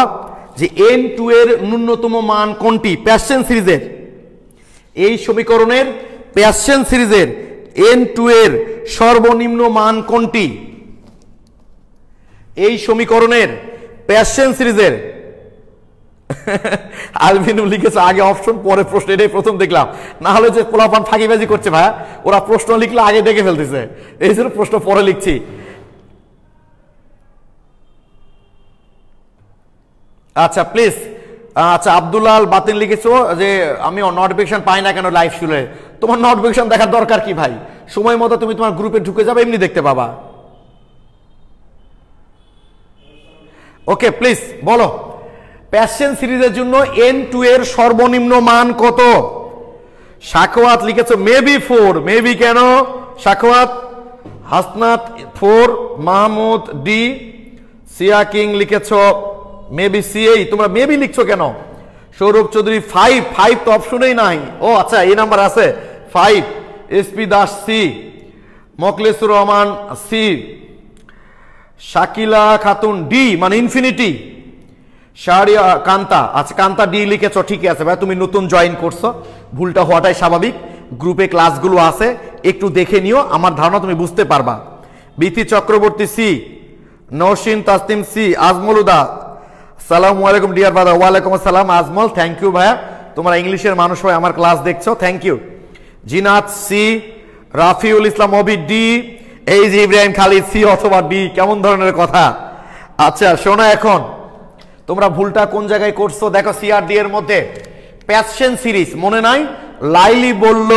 যে n2 এর ন্যূনতম মান কোনটি প্যাসেন সিরিজের? এই সমীকরণের প্যাসেন সিরিজের n2 এর সর্বনিম্ন মান কোনটি? এই সমীকরণের প্যাসেন সিরিজের আলভিনু লিখেছে আগে অপশন পরে প্রশ্ন, এটাই প্রথম দেখলাম। না হলে যে পোলাপান ফাঁকিবাজি করছে ভাইয়া, ওরা প্রশ্ন লিখলে আগে দেখে ফেলতেছে, এই জন্য প্রশ্ন পরে লিখছি। আচ্ছা প্লিজ, আচ্ছা আব্দুল্লাল বাতিল লিখেছো যে আমি নোটিফিকেশন পাই না কেন লাইভ শুনে। তোমার নোটিফিকেশন দেখার দরকার কি ভাই? সময় মতো তুমি তোমার গ্রুপে ঢুকে যাবে, এমনি দেখতে পাবা। ওকে প্লিজ বলো, প্যাসেন সিরিজের জন্য n2 এর সর্বনিম্ন মান কত? সাখাওয়াত লিখেছো মেবি 4। মেবি কেন সাখাওয়াত? হাসনাত 4, মাহমুদ ডি, সিয়া কিং লিখেছো মেবি সি। এই তোমরা মেবি লিখছো কেন? সৌরভ চৌধুরী 5 তো অপশনেই নাই। ও আচ্ছা, এই নাম্বার আছে 5। SP Das C, Mokhlesur Rahman C, Shakila Khatun D মানে ইনফিনিটি, শাহরিয়া কান্তা, আচ্ছা কান্তা ডি লিখেছো, ঠিক আছে ভাই, তুমি নতুন জয়েন করছো, ভুলটা হওয়াটাই স্বাভাবিক। গ্রুপে ক্লাসগুলো আছে, একটু দেখে নিও, আমার ধারণা তুমি বুঝতে পারবা। বিথি চক্রবর্তী সি, নওশিন তাসনিম সি, আজমল উদা সালামু আলাইকুম ডিয়ার ব্রাদার। ওয়ালাইকুম আসসালাম আজমল, থ্যাংক ইউ ভাইয়া, তোমরা ইংলিশের মানুষ হয়ে আমার ক্লাস দেখছো, thank you. Zinat C, Rafiul Islam Obi D, এই যে ইব্রাহিম খালিদ সি অথবা ডি, কেমন ধরনের কথা? আচ্ছা শোনো, এখন তোমরা ভুলটা কোন জায়গায় করছো দেখো, সিআরডি এর মধ্যে প্যাশন সিরিজ মনে নাই? লাইলি বলল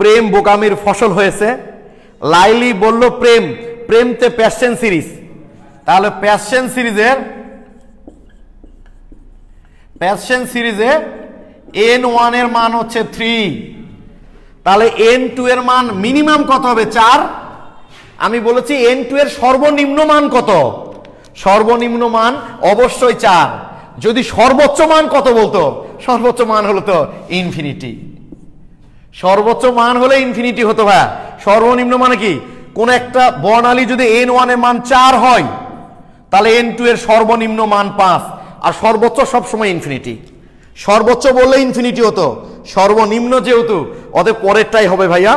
প্রেম বোকামির ফসল হয়েছে, লাইলি বলল প্রেম, প্রেমতে প্যাশন সিরিজ। তাহলে প্যাশন সিরিজে n1 এর মান হচ্ছে 3, তাহলে n2 এর মান মিনিমাম কত হবে? 4। আমি বলেছি n2 এর সর্বনিম্ন মান কত? সর্বনিম্ন মান অবশ্যই 4। যদি সর্বোচ্চ মান কত বলতো? সর্বোচ্চ মান হলো তো ইনফিনিটি, সর্বোচ্চ মান হলে ইনফিনিটি হতো ভাইয়া। সর্বনিম্ন মানে কি? কোন একটা বর্ণালী যদি n1 এর মান 4 হয় তাহলে n2 এর সর্বনিম্ন মান 5, আর সর্বোচ্চ সবসময় ইনফিনিটি। সর্বোচ্চ বললে ইনফিনিটি হতো, সর্বনিম্ন যেহেতু অতএব পরেরটাই হবে ভাইয়া।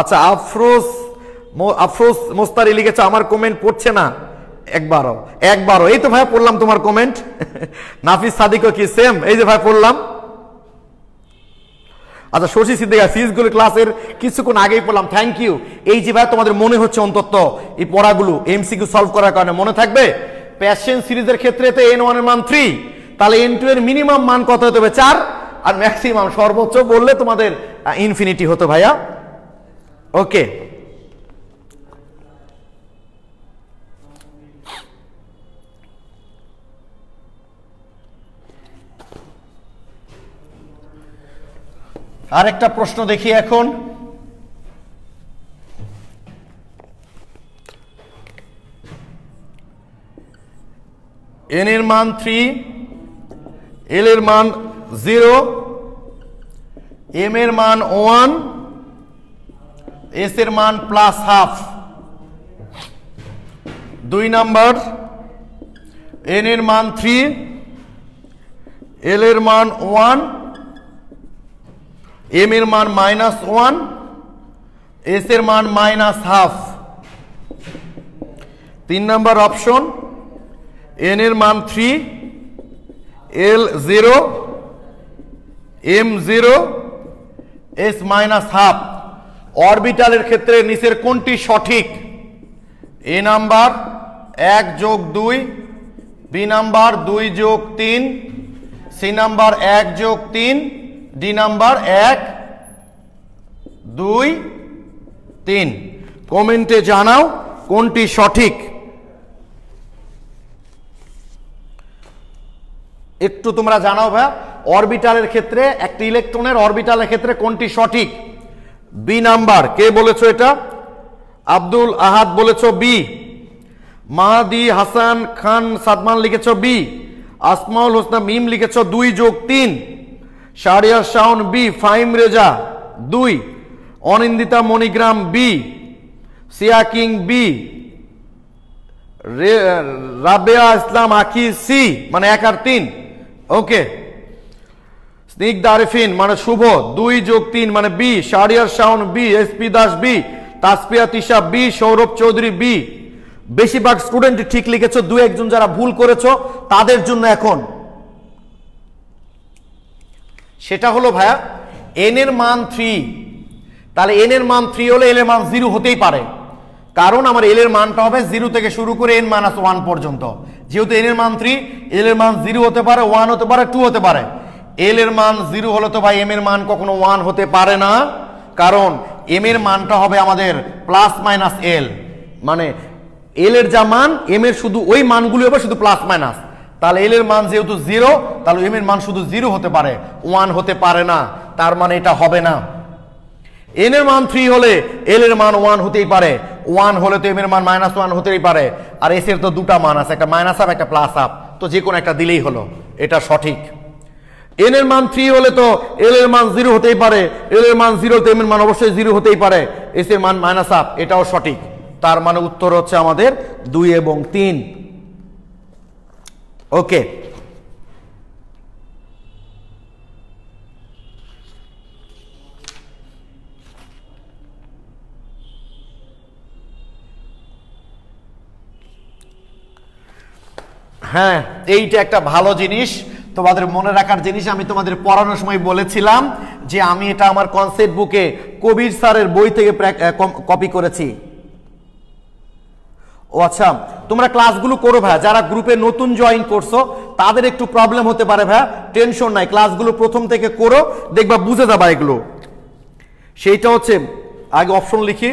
আচ্ছা, আফরোজ মোস্তারি লিখেছে আমার কমেন্ট পড়ছে না একবারও। এই তো ভাইয়া পড়লাম তোমার কমেন্ট। নাফিস সাদিকও কি সেম? এই যে ভাই পড়লাম। আচ্ছা, শশী সিদ্দিকা সিরিজগুলো ক্লাসের কিছুক্ষণ আগেই পড়লাম, থ্যাংক ইউ। এই যে ভাই তোমাদের মনে হচ্ছে অন্তত এই পড়াগুলো এমসিকিউ সলভ করার কারণে মনে থাকবে। প্যাশন সিরিজের ক্ষেত্রে তো n1 এর মান 3, তাহলে n2 এর মিনিমাম মান কত হতে হবে? 4, আর ম্যাক্সিমাম সর্বোচ্চ বললে তোমাদের ইনফিনিটি হতো ভাইয়া। ওকে, আরেকটা প্রশ্ন দেখি এখন। n এর মান 3, l এর মান 0, m এর মান 1, s এর মান +½ 2 নাম্বার। n এর মান 3, l এর মান 1, m এর মান -1, s এর মান -½ 3 নাম্বার অপশন। n এর মান 3, l 0, m 0, s -½ অরবিটালের ক্ষেত্রে নিচের কোনটি সঠিক? a number 1 + 2, b number 2 + 3, c number 1 + 3, d number 1 2 3। কমেন্টে জানাও কোনটি সঠিক। একটু তোমরা জানাও ভাই, অরবিটালের ক্ষেত্রে একটি ইলেকট্রনের অরবিটালের ক্ষেত্রে কোনটি সঠিক? B number. কে বলেছো এটা? আব্দুল আহাদ বলেছো বি, মাহাদি হাসান খান সাদমান লিখেছো বি, আসমাউল হোসনা মিম লিখেছো 2 + 3, শাহরিয়ার শাওন বি, ফাহিম রেজা 2, অনিন্দিতা মণিগ্রাম বি, সিয়া কিং বি, রাবেয়া ইসলাম আখি সি, মানে 1 আর 3। ওকে, স্নিগ্ধ আরিফিন মানে শুভ 2 + 3 মানে B, Shahriar Shaon B, SP Das B, Taspia Tisha B, Sourav Chowdhury B. বেশিরভাগ স্টুডেন্ট ঠিক লিখেছো, 2-1 যারা ভুল করেছো তাদের জন্য এখন সেটা হলো ভাইয়া n এর মান 3, তাহলে n এর মান 3 হলে l এর মান 0 হতেই পারে, কারণ আমার l এর মানটা হবে 0 থেকে শুরু করে n - 1 পর্যন্ত। যেহেতু n এর মান 3, l এর মান 0 হতে পারে, 1 হতে পারে, 2 হতে পারে। l এর মান 0 হলে তো ভাই m এর মান কখনো 1 হতে পারে না, কারণ m এর মানটা হবে আমাদের +- l, মানে l এর যা মান m এর শুধু ওই মানগুলো হবে শুধু +-। তাহলে l এর মান যেহেতু 0, তাহলে m এর মান শুধু 0 হতে পারে, 1 হতে পারে না, তার মানে এটা হবে না। n এর মান 3 হলে l এর মান 1 হতেই পারে, 1 হলে তো m এর মান -1 হতেই পারে, আর s এর তো দুটা মান আছে, একটা -½ একটা +½ তো যে কোনো একটা দিলেই হলো, এটা সঠিক। n এর মান 3 হলে তো l এর মান 0 হতেই পারে, l এর মান 0 তো m এর মান অবশ্যই 0 হতেই পারে, s এর মান -½ এটাও সঠিক। তার মানে উত্তর হচ্ছে আমাদের 2 এবং 3। ওকে, হ্যাঁ এইটা একটা ভালো জিনিস, তোমাদের মনে রাখার জিনিস। আমি তোমাদের পড়ানোর সময় বলেছিলাম যে আমি এটা আমার কনসেপ্ট বুকে কবির স্যারের বই থেকে কপি করেছি। ও আচ্ছা, তোমরা ক্লাসগুলো করো ভাই, যারা গ্রুপে নতুন জয়েন করছো তাদের একটু প্রবলেম হতে পারে ভাই, টেনশন নাই, ক্লাসগুলো প্রথম থেকে করো, দেখবা বুঝে যাবা এগুলো। সেইটা হচ্ছে আগে অপশন লিখি,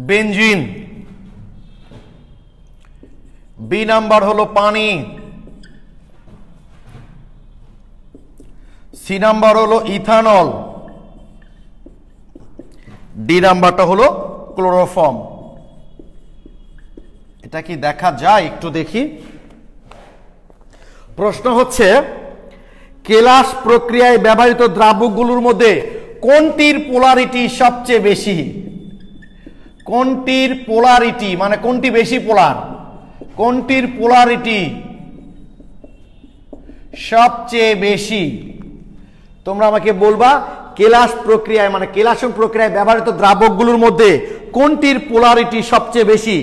বেনজিন, বি নাম্বার হলো পানি, সি নাম্বার হলো ইথানল, ডি নাম্বারটা হলো ক্লোরোফর্ম। এটা কি দেখা যায়? একটু দেখি। প্রশ্ন হচ্ছে কেলাস প্রক্রিয়ায় ব্যবহৃত দ্রাবকগুলোর মধ্যে কোনটির পোলারিটি সবচেয়ে বেশি? কোনটির পোলারিটি মানে কোনটি বেশি পোলার, কোনটির পোলারিটি সবচেয়ে বেশি? তোমরা আমাকে বলবা কেলাস প্রক্রিয়ায় মানে কেলাসন প্রক্রিয়ায় ব্যবহৃত দ্রাবকগুলোর মধ্যে কোনটির পোলারিটি সবচেয়ে বেশি।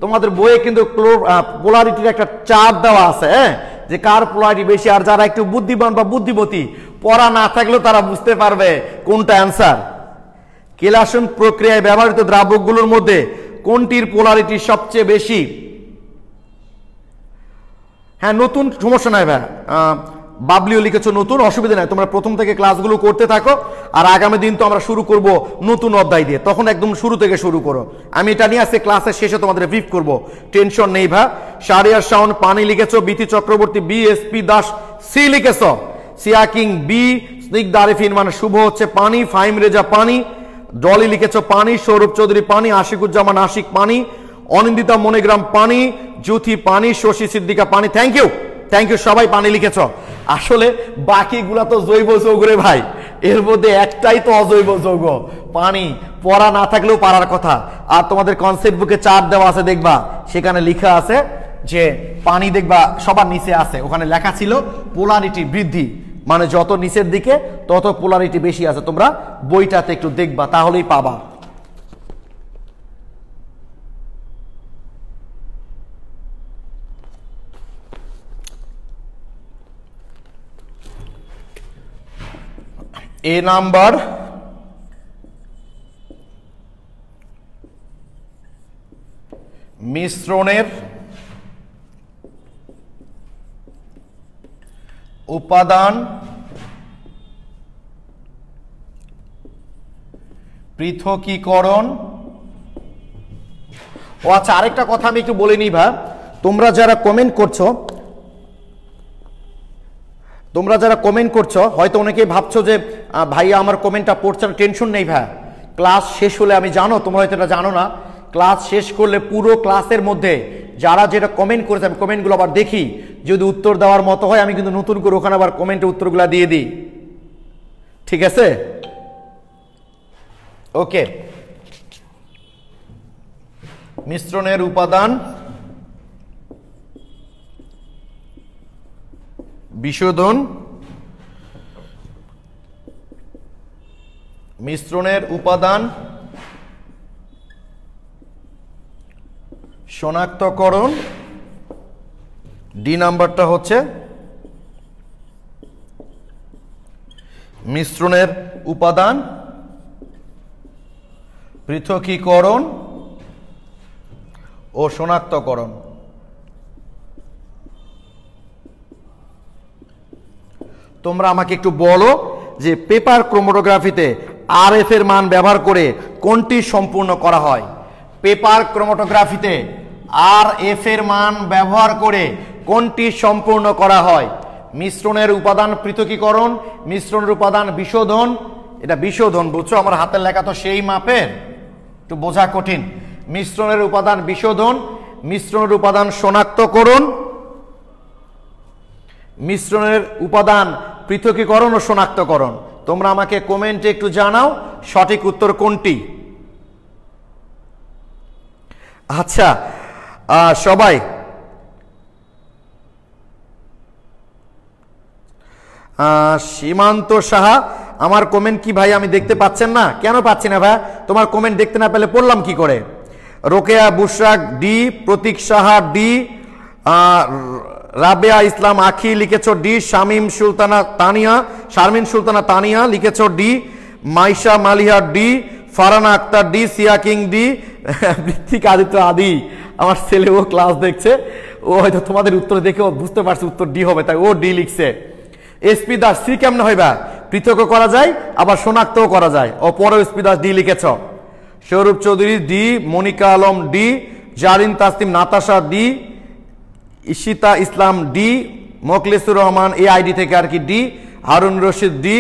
তোমাদের বইয়ে কিন্তু পোলারিটির একটা চার্ট দেওয়া আছে, হ্যাঁ, যে কার পোলারিটি বেশি। আর যারা একটু বুদ্ধিমান বা বুদ্ধিমতী, পড়া না থাকলেও তারা বুঝতে পারবে কোনটা অ্যান্সার। কেলাসন প্রক্রিয়ায় ব্যবহৃত দ্রাবকগুলোর মধ্যে কোনটির পোলারিটি সবচেয়ে বেশি? হ্যাঁ, নতুন সমস্যা নাই ভাই, বাবলিও লিখেছো নতুন, অসুবিধা নাই, তোমরা প্রথম থেকে ক্লাসগুলো করতে থাকো। আর আগামী দিন তো আমরা শুরু করব নতুন অধ্যায় দিয়ে, তখন একদম শুরু থেকে শুরু করো। আমি এটা নিয়ে আজকে ক্লাসের শেষে তোমাদের ব্রিফ করব, টেনশন নেই ভাই। শাহরিয়ার শাওন পানি লিখেছো, Bithi Chakraborty B, SP Das C লিখেছো, সিয়া কিং বি, স্নিগ্ধ আরিফিন মানে শুভ হচ্ছে পানি, ফাহিম রেজা পানি, ডলি লিখেছো পানি, সৌরভ চৌধুরী পানি, আশিকুজ্জামান আশিক পানি, অনিন্দিতা মনিগ্রাম পানি, জ্যোতি পানি, শশী সিদ্দিকা পানি। থ্যাংক ইউ, থ্যাংক ইউ, সবাই পানি লিখেছ। আসলে বাকিগুলা তো জৈব যৌগ রে ভাই, এর মধ্যে একটাই তো অজৈব যৌগ পানি, পড়া না থাকলেও পারার কথা। আর তোমাদের কনসেপ্ট বুকে চার্ট দেওয়া আছে, দেখবা সেখানে লেখা আছে যে পানি, দেখবা সবার নিচে আছে, ওখানে লেখা ছিল পোলারিটি বৃদ্ধি, মানে যত নিচের দিকে তত পোলারিটি বেশি আছে। তোমরা বইটাতে একটু দেখবা, তাহলেই পাবা। এ নাম্বার মিশ্রণের উপাদান পৃথকীকরণ। ও আচ্ছা, আরেকটা কথা আমি একটু বলে নিই ভাই, তোমরা যারা কমেন্ট করছো হয়তো অনেকেই ভাবছো যে ভাইয়া আমার কমেন্টটা পড়ছে না, টেনশন নেই ভাই, ক্লাস শেষ হলে আমি জানো তোমরা হয়তো এটা জানো না, ক্লাস শেষ করলে পুরো ক্লাসের মধ্যে যারা যেটা কমেন্ট করেছে আমি কমেন্টগুলো আবার দেখি, যদি উত্তর দেওয়ার মতো হয় আমি কিন্তু নতুন করে ওখানে আবার কমেন্টে উত্তরগুলো দিয়ে দিই, ঠিক আছে? ওকে, মিশ্রণের উপাদান বিশোধন, মিশ্রণের উপাদান শনাক্তকরণ, ডি নাম্বারটা হচ্ছে মিশ্রণের উপাদান পৃথকীকরণ ও শনাক্তকরণ। তোমরা আমাকে একটু বলো যে পেপার ক্রোমাটোগ্রাফিতে আরএফ এর মান ব্যবহার করে কোনটি সম্পূর্ণ করা হয়? পেপার ক্রোমাটোগ্রাফিতে আরএফ এর মান ব্যবহার করে কোনটি সম্পূর্ণ করা হয়? মিশ্রণের উপাদান পৃথকীকরণ, মিশ্রণের উপাদান বিশোধন। এটা বিশোধন বুঝছো, আমার হাতের লেখা তো সেই মাপের, একটু বোঝা কঠিন। মিশ্রণের উপাদান বিশোধন, মিশ্রণের উপাদান শনাক্তকরণ, মিশ্রণের উপাদান পৃথকীকরণ ও শনাক্তকরণ। তোমরা আমাকে কমেন্টে একটু জানাও সঠিক উত্তর কোনটি। আচ্ছা সবাই সীমান্ত সাহা, আমার কমেন্ট কি ভাই আমি দেখতে পাচ্ছেন না? কেন পাচ্ছি না ভাই? তোমার কমেন্ট দেখতে না পেলে পড়লাম কি করে? রোকেয়া বুশরাক ডি, প্রতীক সাহা ডি, রাবেয়া ইসলাম আখি লিখেছো ডি, শারমিন সুলতানা তানিয়া লিখেছো D, Maisha Maliha D, Farhana Akter D, Siaking D, Ritwik Aditya Adi. আমার ছেলে ও ক্লাস দেখছে, ও হয়তো তোমাদের উত্তর দেখে ও বুঝতে পারছে উত্তর ডি হবে, তাই ও ডি লিখছে। এসপি দাস সি কেমনে হইবা, পৃথকও করা যায় আবার শনাক্তও করা যায়। ও পরে এসপি দাস ডি লিখেছ। Sourav Chowdhury D, Monika Alam D, Zarin Taslim Natasha D, Ishita Islam D, Mokhlesur Rahman এই আইডি থেকে আর কি ডি, হারুন রশিদ ডি,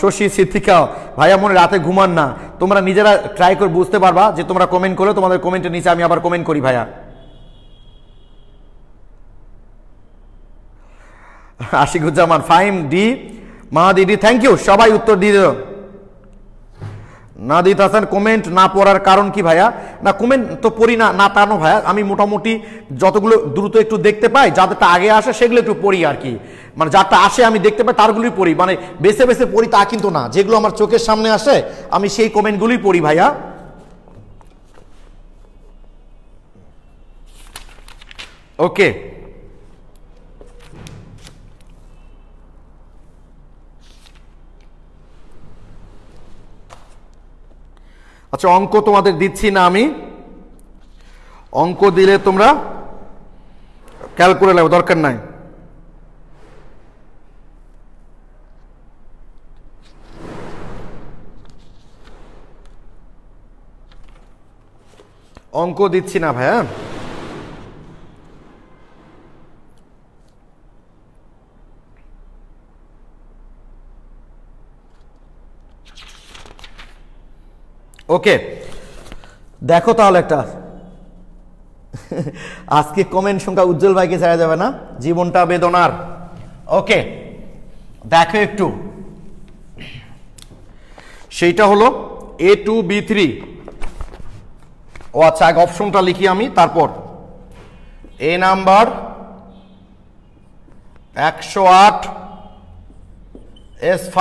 শশী সিদ্দিকা। ভাইয়া মনে রাতে ঘুমান না, তোমরা নিজেরা ট্রাই করে বুঝতে পারবা যে তোমরা কমেন্ট করো, তোমাদের কমেন্টের নিচে আমি আবার কমেন্ট করি ভাইয়া। Ashikuzzaman Faim D, Mahadi D, thank you সবাই উত্তর দিয়ে দিল। নাদিত হাসান কমেন্ট না পড়ার কারণ কি ভাইয়া? না কমেন্ট তো পড়ি না, না তা না ভাইয়া, আমি মোটামুটি যতগুলো দ্রুত একটু দেখতে পাই, যাদেরটা আগে আসে সেগুলো একটু পড়ি আর কি, মানে যারটা আসে আমি দেখতে পাই তারগুলোই পড়ি, মানে বেছে বেছে পড়ি তা কিন্তু না, যেগুলো আমার চোখের সামনে আসে আমি সেই কমেন্টগুলোই পড়ি ভাইয়া। ওকে, আচ্ছা অঙ্ক তোমাদের দিচ্ছি না আমি, অঙ্ক দিলে তোমরা ক্যালকুলেট করে নেবো, দরকার নাই। অঙ্ক দিচ্ছি না ভাইয়া। ওকে দেখো তাহলে একটা আজকে কমেন্ট সংখ্যা উজ্জ্বল ভাইকে ছাড়া যাবে না, জীবনটা বেদনার। ওকে দেখো একটু, সেইটা হলো A2B3। ও আচ্ছা আগে অপশনটা লিখি আমি, তারপর A number 108 S5,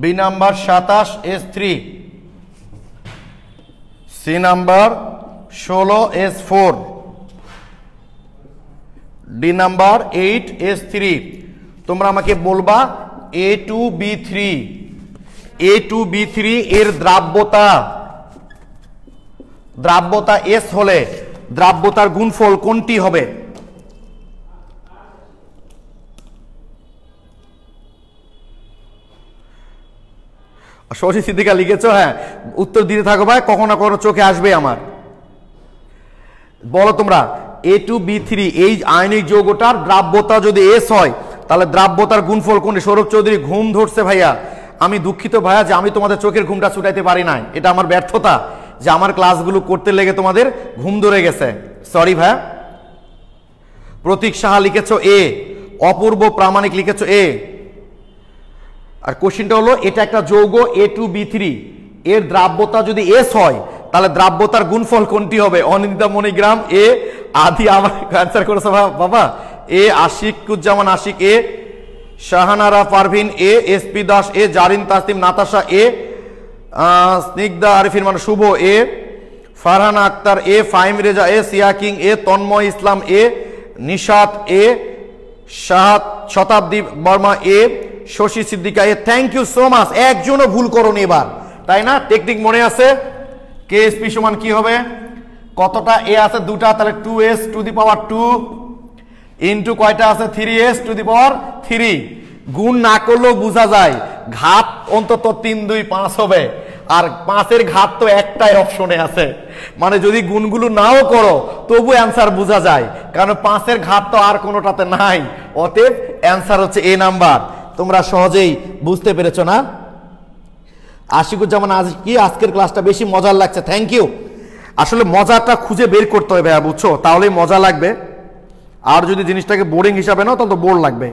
B number 27 S3, C number 16 S4, D number 8 S3। তোমরা আমাকে বলবা A2B3 এর দ্রাব্যতা S হলে দ্রাব্যতার গুণফল কোনটি হবে? শশী সিদ্দিকা লিখেছো, হ্যাঁ উত্তর দিতে থাকো ভাই, কখনো না কখনো চোখে আসবে আমার। বলো তোমরা A2B3 এই আয়নিক যৌগটার দ্রাব্যতা যদি S হয় তাহলে দ্রাব্যতার গুণফল কোনটি? সৌরভ চৌধুরী ঘুম ধরছে ভাইয়া, আমি দুঃখিত ভাইয়া যে আমি তোমাদের চোখের ঘুমটা ছুটাইতে পারি নাই, এটা আমার ব্যর্থতা যে আমার ক্লাসগুলো করতে লেগে তোমাদের ঘুম ধরে গেছে, সরি ভাইয়া। প্রতীক সাহা লিখেছো এ, অপূর্ব প্রামাণিক লিখেছো এ। আর কোশ্চেনটা হলো এটা একটা যৌগ A2B3 এর দ্রাব্যতা যদি S হয় তাহলে দ্রাব্যতার গুণফল কোনটি হবে? অনিন্দিতা মণিগ্রাম এ, আদি আমার অ্যান্সার করেছে বাবা এ, আশিকুজ্জামান আশিক এ, শাহানারা পারভিন এ, এসপি দাস এ, জারিন তাসলিম নাতাশা এ, স্নিগ্ধা আরিফিন মানে শুভ এ, ফারহানা আক্তার এ, ফাহিম রেজা এ, সিয়া king A, Tanmoy Islam A, Nishat A, Shatabdi Varma A, Shashi Siddika A. Thank you so much, একজনও ভুল করোনি এবার, তাই না? টেকনিক মনে আছে? KSP সমান কি হবে? কতটা এ আছে? দুটা, তাহলে 2S to the power 2 into কয়টা আছে? 3S টু দি পাওয়ার 3। গুণ না করলেও বোঝা যায়, ঘাত অন্তত 3 2 5 হবে, আর 5-এর ঘাত তো একটাই অপশনে আছে, মানে যদি গুণগুলো নাও করো তবু অ্যান্সার বোঝা যায়, কারণ 5-এর ঘাত তো আর কোনোটাতে নাই, অতএব অ্যান্সার হচ্ছে এ নাম্বার। তোমরা সহজেই বুঝতে পেরেছো না? আশিকুজ্জামান আজ কি আজকের ক্লাসটা বেশি মজার লাগছে, থ্যাংক ইউ। আসলে মজাটা খুঁজে বের করতে হবে ভাইয়া, বুঝছো, তাহলেই মজা লাগবে। আর যদি জিনিসটাকে বোরিং হিসাবে নাও তাহলে তো বোর লাগবে।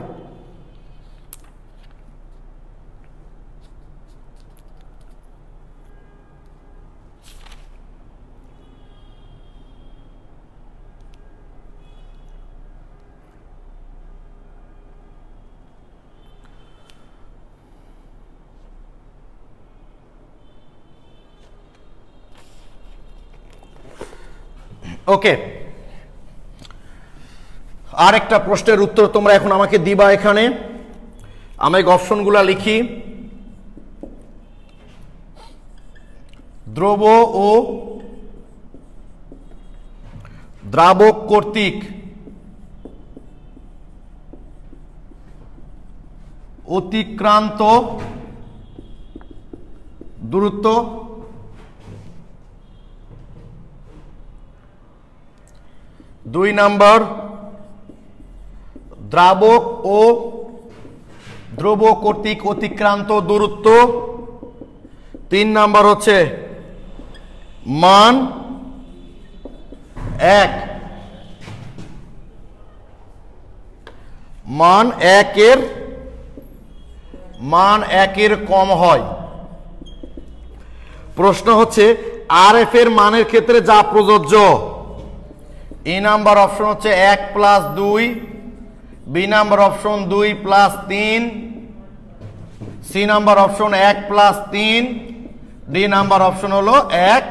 ওকে, আর একটা প্রশ্নের উত্তর তোমরা এখন আমাকে দিবা এখানে। আমি অপশনগুলো লিখি। দ্রব ও দ্রাবক কর্তৃক অতিক্রান্ত দূরত্ব, দুই নাম্বার দ্রাবক ও দ্রব কর্তৃক অতিক্রান্ত দূরত্ব, তিন নাম্বার হচ্ছে মান এক, মান একের কম হয়। প্রশ্ন হচ্ছে আর এফ এর মানের ক্ষেত্রে যা প্রযোজ্য। এ নাম্বার অপশন হচ্ছে 1 plus 2, B number option 2 plus 3, C number option 1 plus 3, D number option হলো 1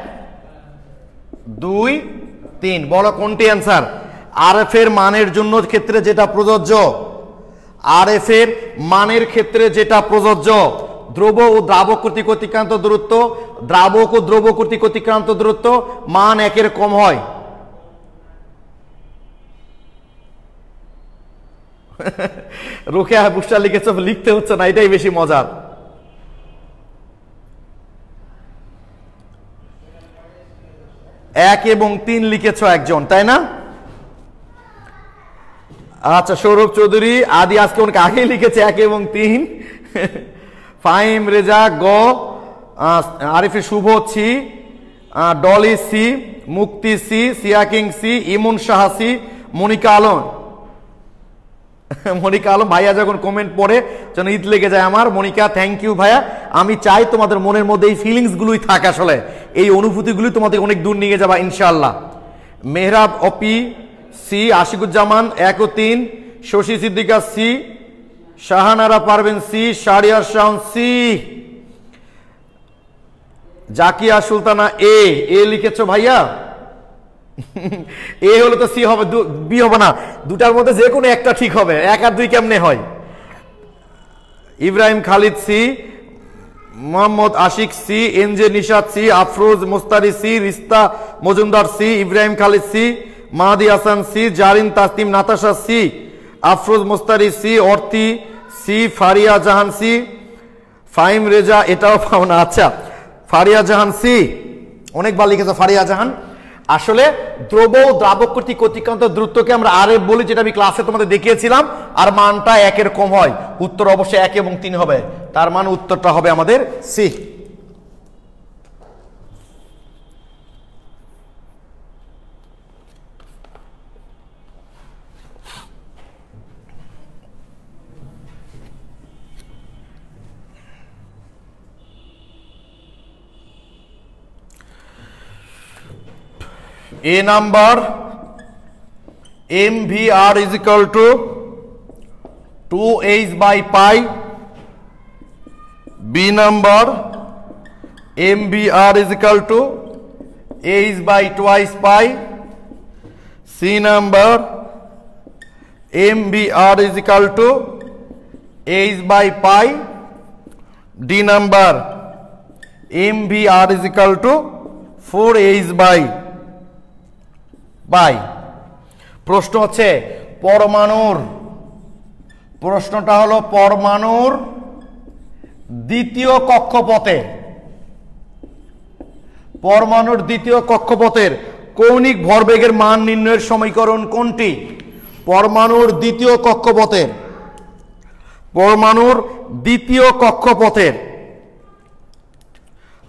2 3। বলো কোনটি অ্যান্সার? আর এফ এর মানের জন্য ক্ষেত্রে যেটা প্রযোজ্য, আর এফ এর মানের ক্ষেত্রে যেটা প্রযোজ্য, দ্রব ও দ্রাবক কর্তৃক অতিক্রান্ত দূরত্ব, দ্রাবক ও দ্রব কর্তৃক অতিক্রান্ত দূরত্ব মান একের কম হয়। রুকেয়া বুস্টার লিখেছ, লিখতে হচ্ছে না, এটাই বেশি মজার। এক এবং 3 লিখেছ একজন, তাই না? আচ্ছা, সৌরভ চৌধুরী আদি আজকে অনেক আগে লিখেছে 1 এবং 3। ফাহিম রেজা গ, আরিফে শুভ সি, ডলি সি, মুক্তি সি, সিয়াকিং সি, ইমন সাহা সি, মনিকা আলম। মনিকা আলম ভাইয়া যখন কমেন্ট পড়ে যেন ঈদ লেগে যায় আমার। মনিকা থ্যাংক ইউ ভাইয়া। আমি চাই তোমাদের মনের মধ্যে এই ফিলিংসগুলোই থাকে, আসলে এই অনুভূতিগুলি তোমাদের অনেক দূর নিয়ে যাবা ইনশাআল্লাহ। মেহরাব অপি সি, আশিকুজ্জামান 1 ও 3, শশী সিদ্দিকা সি, শাহানারা পারবেন সি, শাহরিয়ার শাহন সি, জাকিয়া সুলতানা এ লিখেছ ভাইয়া। এ হলো তো সি হবে, বি হবে না, দুটার মধ্যে যে কোনো একটা ঠিক হবে, 1 আর 2 কেমনে হয়? Ibrahim Khalid C, Mohammad Ashik C, NJ Nishad C, Afroz Mostari C, Rista Majumder C, Ibrahim Khalid C, Mahadi Hasan C, Zarin Tasnim Natasha C, Afroz Mostari C, Arthi C, Faria Jahan C, Fahim Reza এটাও পাও না। আচ্ছা, ফারিয়া জাহান সি, অনেকবার লিখেছে ফারিয়া জাহান। আসলে দ্রব ও দ্রাবক কর্তৃক অতিক্রান্ত দূরত্বকে আমরা আর এফ বলি, যেটা আমি ক্লাসে তোমাদের দেখিয়েছিলাম, আর মানটা 1 এর কম হয়। উত্তর অবশ্যই 1 এবং 3 হবে, তার মানে উত্তরটা হবে আমাদের C. A number MVR is equal to 2h by pi. B number MVR is equal to h by twice pi. C number MVR is equal to h by pi. D number MVR is equal to 4h by by. প্রশ্ন হচ্ছে পরমাণুর, প্রশ্নটা হলো পরমাণুর দ্বিতীয় কক্ষপথে, পরমাণুর দ্বিতীয় কক্ষপথের কৌণিক ভরবেগের মান নির্ণয়ের সমীকরণ কোনটি? পরমাণুর দ্বিতীয় কক্ষপথের, পরমাণুর দ্বিতীয় কক্ষপথের,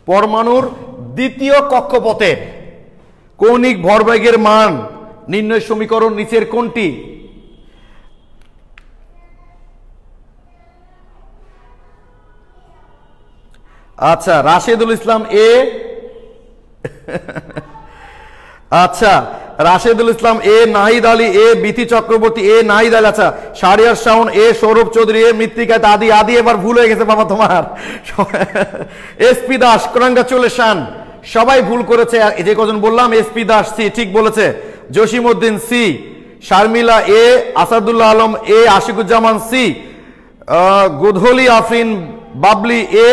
পরমাণুর দ্বিতীয় কক্ষপথের কৌণিক ভরবেগের মান নির্ণয় সমীকরণ নিচের কোনটি? আচ্ছা, রাশেদুল ইসলাম এ, আচ্ছা রাশেদুল ইসলাম এ, নাহিদ আলী এ, বিথি চক্রবর্তী এ, নাহিদ আলী, আচ্ছা শাহরিয়ার শাওন এ, সৌরভ চৌধুরী এ, মৃত্তিকা আদি আদি। এবার ভুল হয়ে গেছে বাবা তোমার। এসপি দাস, কংগ্রাচুলেশন, সবাই ভুল করেছে। যে কজন বললাম, এসপি দাস সি ঠিক বলেছে, Jasimuddin C, Sharmila A, Asadullah Alam A, Ashikuzzaman C, গুধলি আফরিন বাবলি এ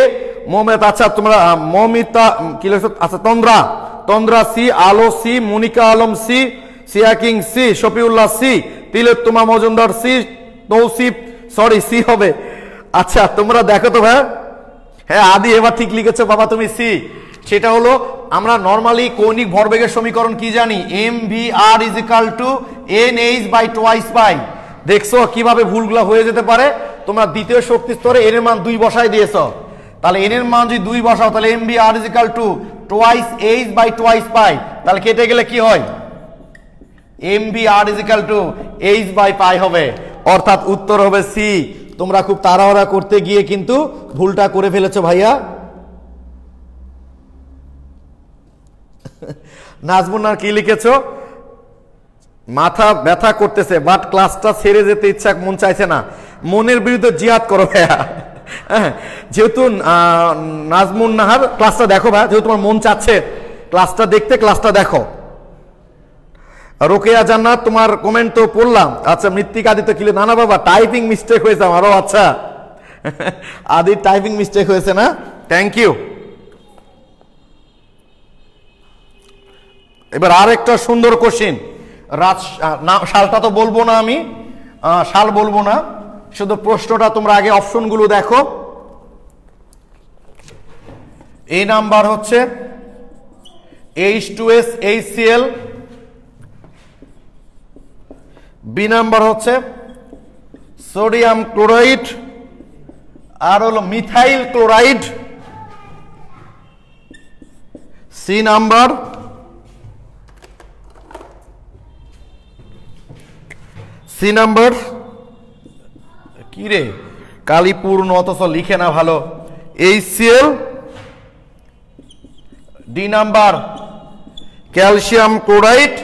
মোহাম্মদ, আচ্ছা তোমরা মমিতা কি লিখছো, আচ্ছা Tandra, Tandra C, Alo C, Monika Alam C, সিয়া কিং C, Shafiullah C, Tilottama Majumdar C, Tausif sorry C হবে। আচ্ছা তোমরা দেখো তো ভাই, হ্যাঁ আদি এবার ঠিক লিখেছো বাবা তুমি সি। সেটা হলো আমরা নরমালি কৌণিক ভরবেগের সমীকরণ কি জানি, M V R is equal to N H by twice pi. দেখছো কিভাবে ভুলগুলা হয়ে যেতে পারে। তোমরা দ্বিতীয় শক্তি স্তরে এন এর মান 2 বসাই দিয়েছো, তাহলে এন এর মান যদি 2 বসাও তাহলে M V R is equal to twice H by twice pi, তাহলে কেটে গেলে কি হয়, M V R is equal to H by pi হবে, অর্থাৎ উত্তর হবে সি। তোমরা খুব তাড়াহুড়া করতে গিয়ে কিন্তু ভুলটা করে ফেলেছো ভাইয়া। নাজমুন্নার কি লিখেছো, মাথা ব্যথা করতেছে বাট ক্লাসটা ছেড়ে যেতে ইচ্ছা মন চাইছে না, মনের বিরুদ্ধে জিহাদ করো ভাইয়া। যেহেতু নাজমুন নাহার ক্লাসটা দেখো ভাইয়া, যেহেতু তোমার মন চাচ্ছে ক্লাসটা দেখতে, ক্লাসটা দেখো। রোকেয়া জান্নাত তোমার কমেন্ট তো পড়লাম। আচ্ছা মৃত্তিকা আদিত্য কি, না না বাবা টাইপিং মিস্টেক হয়েছে আমারও। আচ্ছা আদি টাইপিং মিস্টেক হয়েছে না, থ্যাংক ইউ। এবার আর একটা সুন্দর কোশ্চেন, সালটা তো বলবো না আমি, সাল বলবো না, শুধু প্রশ্নটা তোমরা আগে অপশনগুলো দেখো। এই নাম্বার হচ্ছে H2S HCl, বি নাম্বার হচ্ছে সোডিয়াম ক্লোরাইড, আর হলো মিথাইল ক্লোরাইড, সি নাম্বার কি রে কালীপূর্ণ অথচ লিখে না ভালো, HCl, D number calcium chloride,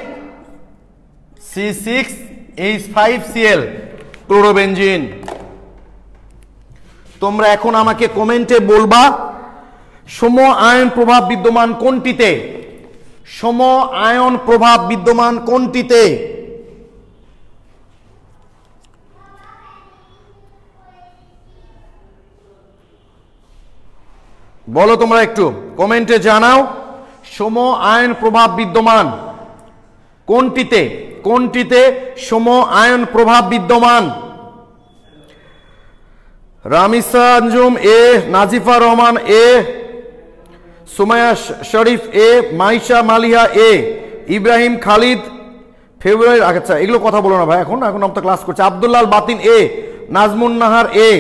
C6H5Cl chlorobenzene. তোমরা এখন আমাকে কমেন্টে বলবা সম আয়ন প্রভাব বিদ্যমান কোনটিতে, সম আয়ন প্রভাব বিদ্যমান কোনটিতে। বলো তোমরা একটু কমেন্টে জানাও, সম আয়ন প্রভাব বিদ্যমান কোনটিতে, কোনটিতে সম আয়ন প্রভাব বিদ্যমান। রামিসা আঞ্জুম এ, নাজিফা রহমান এ, সুমাইয়া শরীফ এ, মাইশা মালিহা এ, ইব্রাহিম খালিদ ফেব্রুয়ারি। আচ্ছা এগুলো কথা বলো না ভাই, এখন এখন আমরা তো ক্লাস করছি। আব্দুল্লাহ বাতিন এ, নাজমুন নাহার এ,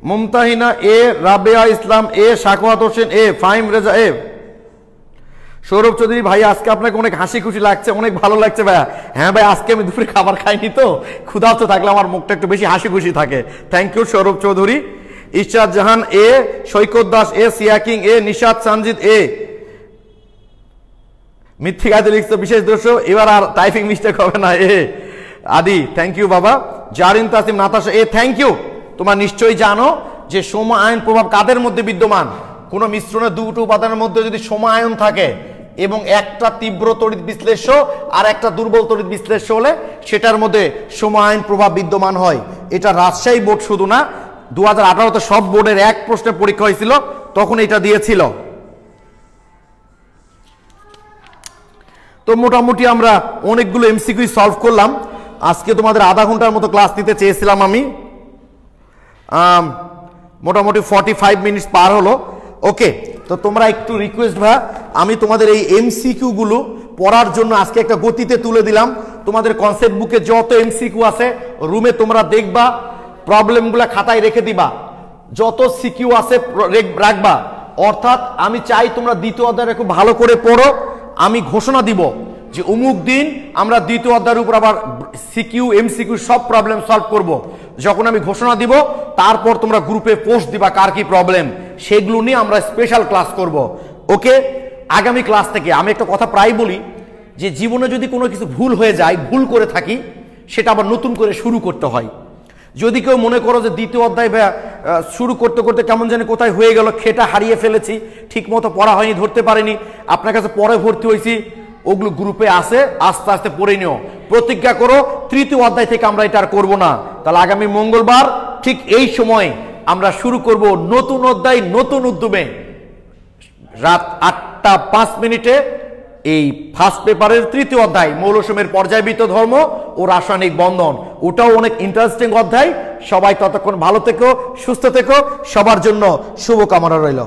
মুমতাহিনা এ, রাবেয়া ইসলাম এ, শাকওয়াত হোসেন এ, ফাহিম রেজা এ। সৌরভ চৌধুরী ভাই আজকে আপনাকে অনেক হাসি খুশি লাগছে, অনেক ভালো লাগছে ভাইয়া। হ্যাঁ ভাই আজকে আমি দুপুরে খাবার খাইনি তো, ক্ষুধার্ত থাকলে আমার মুখটা একটু বেশি হাসি খুশি থাকে। Thank you Sourav Chowdhury. Ishrat Jahan A, Saikat Das A, সিয়াকিং A, Nishad Sanjit A. মিথ্যিকাতে লিখছে বিশেষ দর্শ, এবার আর টাইপিং মিস্টেক হবে না এ। আদি থ্যাংক ইউ বাবা। জারিন তাসিম নাতাশা এ, থ্যাংক ইউ। তোমরা নিশ্চয়ই জানো যে সম আয়ন প্রভাব কাদের মধ্যে বিদ্যমান, কোন মিশ্রণের দুটো উপাদানের মধ্যে যদি সম আয়ন থাকে এবং একটা তীব্র তড়িৎ বিশ্লেষ্য আর একটা দুর্বল তড়িৎ বিশ্লেষ্য হলে সেটার মধ্যে সম আয়ন প্রভাব বিদ্যমান হয়। এটা রাজশাহী বোর্ড শুধু না, 2018-তে সব বোর্ডের এক প্রশ্নের পরীক্ষা হয়েছিল, তখন এটা দিয়েছিল। তো মোটামুটি আমরা অনেকগুলো এমসিকিউ সলভ করলাম। আজকে তোমাদের আধা ঘন্টার মতো ক্লাস নিতে চেয়েছিলাম আমি, মোটামুটি 45 মিনিটস পার হলো। ওকে, তো তোমরা একটু রিকোয়েস্ট ভাই, আমি তোমাদের এই এমসিকিউ গুলো পড়ার জন্য আজকে একটা গতিতে তুলে দিলাম। তোমাদের কনসেপ্ট বুকে যত এমসিকিউ আছে রুমে তোমরা দেখবা, প্রবলেমগুলো খাতায় রেখে দিবা, যত সিকিউ আছে রাখবা। অর্থাৎ আমি চাই তোমরা দ্বিতীয় অধ্যায় খুব ভালো করে পড়ো। আমি ঘোষণা দিব যে অমুক দিন আমরা দ্বিতীয় অধ্যায়ের উপর আবার সিকিউ এমসিকিউ সব প্রবলেম সলভ করব। যখন আমি ঘোষণা দিব তারপর তোমরা গ্রুপে পোস্ট দিবা কার কি প্রবলেম, সেগুলো নিয়ে আমরা স্পেশাল ক্লাস করব। ওকে, আগামী ক্লাস থেকে আমি একটা কথা প্রায় বলি যে জীবনে যদি কোনো কিছু ভুল হয়ে যায়, ভুল করে থাকি, সেটা আবার নতুন করে শুরু করতে হয়। যদি কেউ মনে করো যে দ্বিতীয় অধ্যায় শুরু করতে করতে কেমন জানি কোথায় হয়ে গেল, খেটা হারিয়ে ফেলেছি, ঠিক মতো পড়া হয়নি, ধরতে পারিনি, আপনার কাছে পরে ভর্তি হয়েছি, ওগুলো গ্রুপে আসে, আস্তে আস্তে পড়ে নিও। প্রতিজ্ঞা করো তৃতীয় অধ্যায় থেকে আমরা এটা আর করবো না। তাহলে আগামী মঙ্গলবার ঠিক এই সময় আমরা শুরু করব নতুন অধ্যায় নতুন উদ্যমে। রাত 8টা 5 মিনিটে এই ফার্স্ট পেপারের তৃতীয় অধ্যায় মৌলসমূহের পর্যায়বৃত্ত ধর্ম ও রাসায়নিক বন্ধন, ওটাও অনেক ইন্টারেস্টিং অধ্যায়। সবাই ততক্ষণ ভালো থেকো, সুস্থ থেকো, সবার জন্য শুভকামনা রইল।